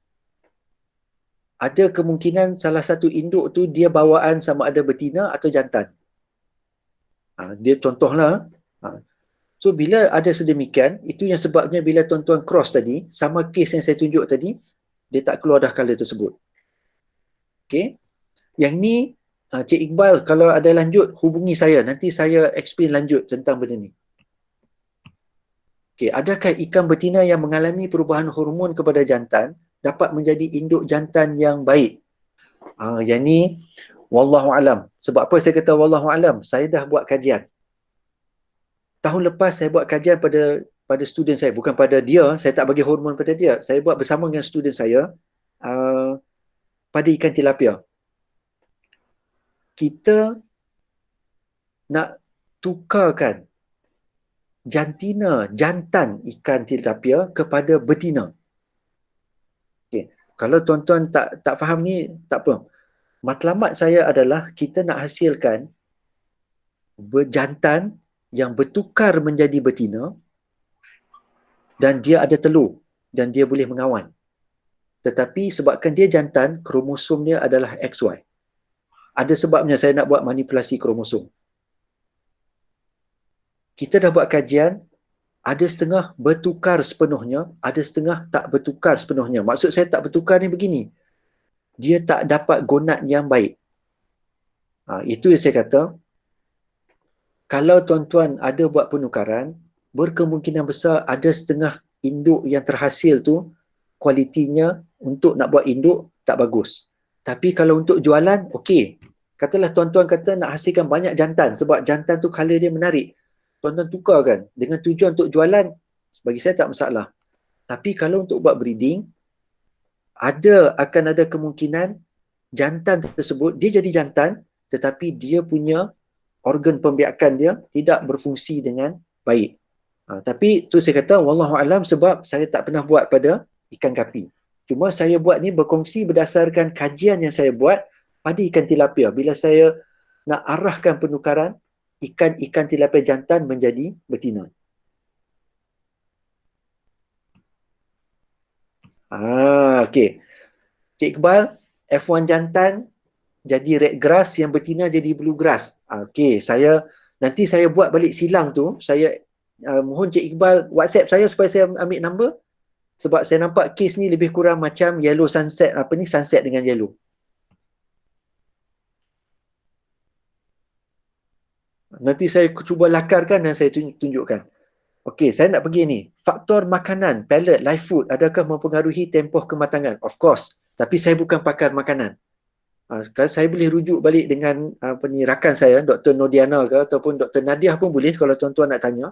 ada kemungkinan salah satu induk tu dia bawaan sama ada betina atau jantan. Dia contohlah. So bila ada sedemikian, itu yang sebabnya bila tuan-tuan cross tadi, sama kes yang saya tunjuk tadi, dia tak keluar dah color tersebut. Okay. Yang ni, Cik Iqbal, kalau ada lanjut, hubungi saya. Nanti saya explain lanjut tentang benda ni. Okay. Adakah ikan betina yang mengalami perubahan hormon kepada jantan dapat menjadi induk jantan yang baik? Yang ni, wallahualam. Sebab apa saya kata wallahualam? Saya dah buat kajian. Tahun lepas saya buat kajian pada student saya, bukan pada dia, saya tak bagi hormon pada dia. Saya buat bersama dengan student saya pada ikan tilapia. Kita nak tukarkan jantan ikan tilapia kepada betina. Okay. Kalau tuan-tuan tak faham ni, tak apa. Matlamat saya adalah kita nak hasilkan berjantan yang bertukar menjadi betina dan dia ada telur dan dia boleh mengawan. Tetapi sebabkan dia jantan, kromosom dia adalah XY. Ada sebabnya saya nak buat manipulasi kromosom. Kita dah buat kajian, ada setengah bertukar sepenuhnya, ada setengah tak bertukar sepenuhnya. Maksud saya tak bertukar ni begini. Dia tak dapat gonad yang baik. Itu yang saya kata, kalau tuan-tuan ada buat penukaran, berkemungkinan besar ada setengah induk yang terhasil tu, kualitinya untuk nak buat induk tak bagus. Tapi kalau untuk jualan, okey. Katalah tuan-tuan kata nak hasilkan banyak jantan sebab jantan tu color dia menarik. Tuan-tuan tukarkan dengan tujuan untuk jualan, bagi saya tak masalah. Tapi kalau untuk buat breeding, akan ada kemungkinan jantan tersebut, dia jadi jantan tetapi dia punya organ pembiakan dia tidak berfungsi dengan baik. Tapi tu saya kata wallahualam sebab saya tak pernah buat pada ikan gapi. Cuma saya buat ni berkongsi berdasarkan kajian yang saya buat pada ikan tilapia. Bila saya nak arahkan penukaran ikan tilapia jantan menjadi betina. Okey. Cik Iqbal, F1 jantan jadi red grass, yang betina jadi blue grass. Okey, nanti saya buat balik silang tu. Saya mohon Cik Iqbal WhatsApp saya supaya saya ambil number. Sebab saya nampak kes ni lebih kurang macam yellow sunset, sunset dengan yellow. Nanti saya cuba lakarkan dan saya tunjukkan. Okey, saya nak pergi ni. Faktor makanan, pellet, live food, adakah mempengaruhi tempoh kematangan? Of course. Tapi saya bukan pakar makanan. Saya boleh rujuk balik dengan rakan saya, Dr. Nodiana ke ataupun Dr. Nadiah pun boleh kalau tuan-tuan nak tanya.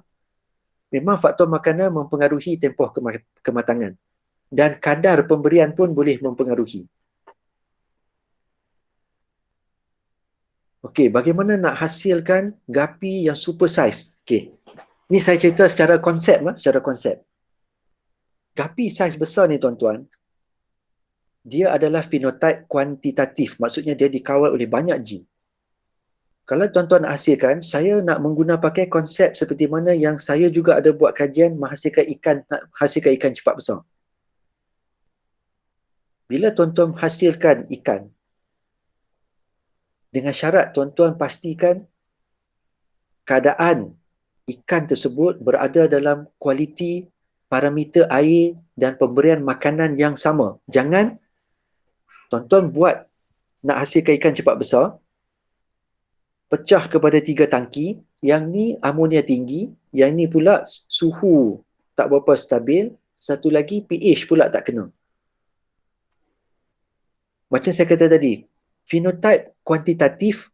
Memang faktor makanan mempengaruhi tempoh kematangan. Dan kadar pemberian pun boleh mempengaruhi. Okey, bagaimana nak hasilkan gapi yang super size? Okey. Ni saya cerita secara konsep. Gapi saiz besar ni tuan-tuan, dia adalah fenotype kuantitatif. Maksudnya dia dikawal oleh banyak jin. Kalau tuan-tuan nak hasilkan, saya nak pakai konsep seperti mana yang saya juga ada buat kajian menghasilkan ikan cepat besar. Bila tuan-tuan hasilkan ikan, dengan syarat tuan-tuan pastikan keadaan ikan tersebut berada dalam kualiti parameter air dan pemberian makanan yang sama. Jangan tuan-tuan buat nak hasilkan ikan cepat besar, pecah kepada 3 tangki, yang ni amonia tinggi, yang ni pula suhu tak berapa stabil, satu lagi pH pula tak kena. Macam saya kata tadi, fenotype kuantitatif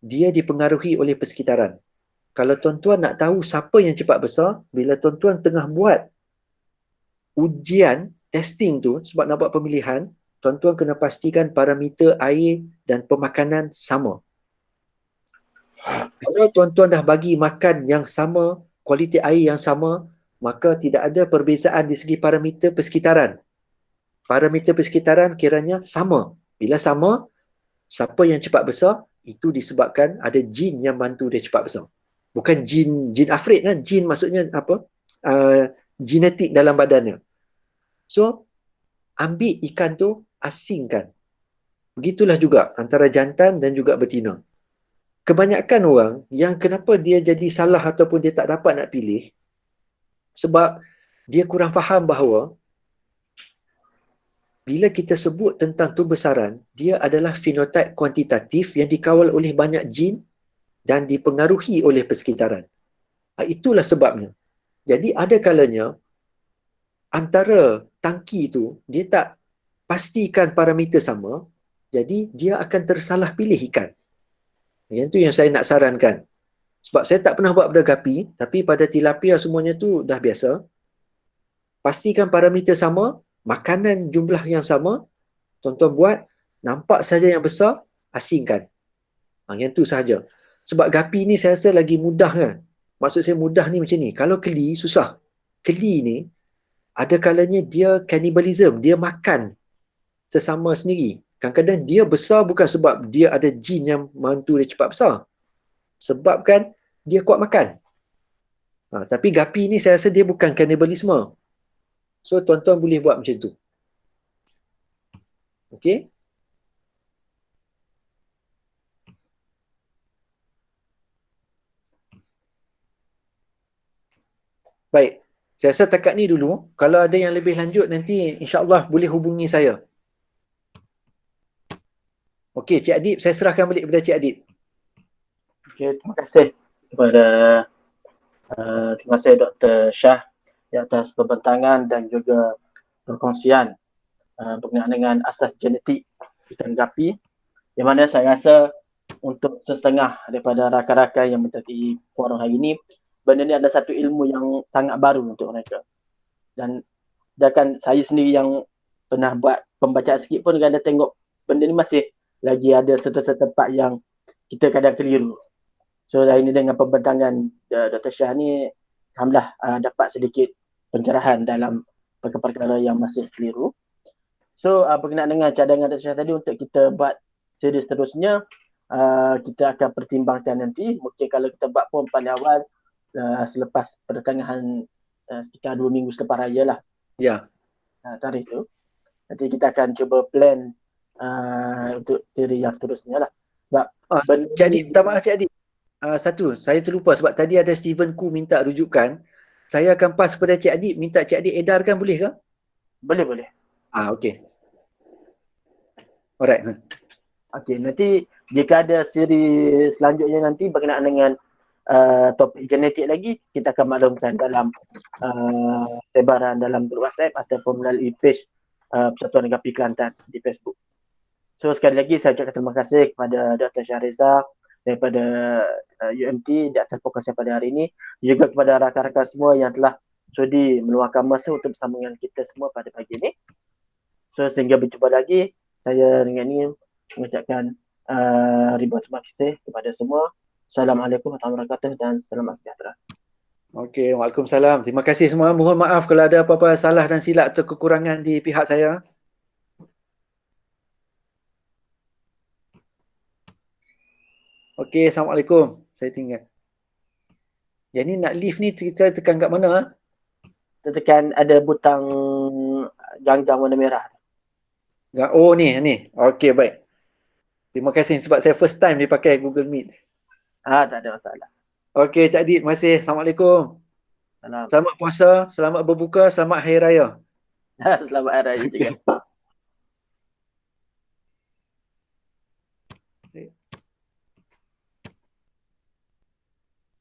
dia dipengaruhi oleh persekitaran. Kalau tuan-tuan nak tahu siapa yang cepat besar, bila tuan-tuan tengah buat ujian, testing tu, sebab nak buat pemilihan, tuan-tuan kena pastikan parameter air dan pemakanan sama. Kalau tuan-tuan dah bagi makan yang sama, kualiti air yang sama, maka tidak ada perbezaan di segi parameter persekitaran. Parameter persekitaran kiranya sama. Bila sama, siapa yang cepat besar, itu disebabkan ada jin yang bantu dia cepat besar. Bukan jin afrit kan? Jin maksudnya apa? Genetik dalam badannya. So, ambil ikan tu, asingkan. Begitulah juga antara jantan dan juga betina. Kebanyakan orang yang kenapa dia jadi salah ataupun dia tak dapat nak pilih, sebab dia kurang faham bahawa bila kita sebut tentang tubesaran, dia adalah fenotipe kuantitatif yang dikawal oleh banyak jin dan dipengaruhi oleh persekitaran. Itulah sebabnya. Jadi ada kalanya antara tangki itu dia tak pastikan parameter sama, jadi dia akan tersalah pilih ikan. Yang tu yang saya nak sarankan. Sebab saya tak pernah buat pada gapi, tapi pada tilapia semuanya tu dah biasa. Pastikan parameter sama, makanan jumlah yang sama, tuan-tuan buat, nampak saja yang besar, asingkan. Yang tu sahaja. Sebab gapi ni saya rasa lagi mudah kan. Maksud saya mudah ni macam ni. Kalau keli, susah. Keli ni, ada kalanya dia cannibalism. Dia makan sesama sendiri. Kadang-kadang dia besar bukan sebab dia ada jin yang bantu dia cepat besar. Sebab kan dia kuat makan. Tapi gapi ni saya rasa dia bukan cannibalisme. So tuan-tuan boleh buat macam tu. Okey? Baik. Saya rasa takat ni dulu. Kalau ada yang lebih lanjut nanti insya-Allah boleh hubungi saya. Okey, Cik Adib, saya serahkan balik kepada Cik Adib. Okey, terima kasih kepada terima kasih Dr. Shah di atas pembentangan dan juga perkongsian berkenaan dengan asas genetik ikan gapi, yang mana saya rasa untuk setengah daripada rakan-rakan yang menjadi forum hari ini, benda ni adalah satu ilmu yang sangat baru untuk mereka. Dan sedangkan saya sendiri yang pernah buat pembacaan sikit pun kadang tengok benda ni masih lagi ada serta-serta tempat yang kita kadang keliru. So hari ini dengan pembentangan Dr. Shah ni, alhamdulillah dapat sedikit pencerahan dalam perkara-perkara yang masih keliru. So berkenaan dengan cadangan Dr. Shah tadi untuk kita buat siri seterusnya, kita akan pertimbangkan nanti. Mungkin kalau kita buat pun paling awal selepas pertengahan sekitar 2 minggu selepas raya lah. Ya. Tarikh tu. Nanti kita akan cuba plan untuk siri yang seterusnya lah. Sebab Cik Adib, minta maaf Cik Adib. Satu, saya terlupa sebab tadi ada Stephen Koo minta rujukan. Saya akan pass kepada Cik Adib, minta Cik Adib edarkan, boleh ke? Boleh. Okey. Alright. Okey, nanti jika ada siri selanjutnya nanti berkenaan dengan topik genetik lagi, kita akan maklumkan dalam sebaran dalam grup WhatsApp ataupun melalui page Persatuan Gapi Kelantan di Facebook. So sekali lagi saya ucapkan terima kasih kepada Dr. Syahriza daripada UMT di atas perkongsian pada hari ini, juga kepada rakan-rakan semua yang telah sudi meluangkan masa untuk bersama dengan kita semua pada pagi ini. So sehingga berjumpa lagi, saya dengan ini mengucapkan ribuan terima kasih kepada semua. Assalamualaikum warahmatullahi wabarakatuh dan selamat sejahtera. Okey, waalaikumsalam. Terima kasih semua. Mohon maaf kalau ada apa-apa salah dan silap atau kekurangan di pihak saya. Okey, Assalamualaikum. Saya tinggal. Yang ni nak lift ni kita tekan kat mana? Kita tekan ada butang ganggang warna merah. Oh ni. Okey, baik. Terima kasih sebab saya first time dia pakai Google Meet. Tak ada masalah. Okey, Cik Adib, terima kasih. Assalamualaikum. Selamat puasa, selamat berbuka, selamat Hari Raya. Selamat Hari Raya juga.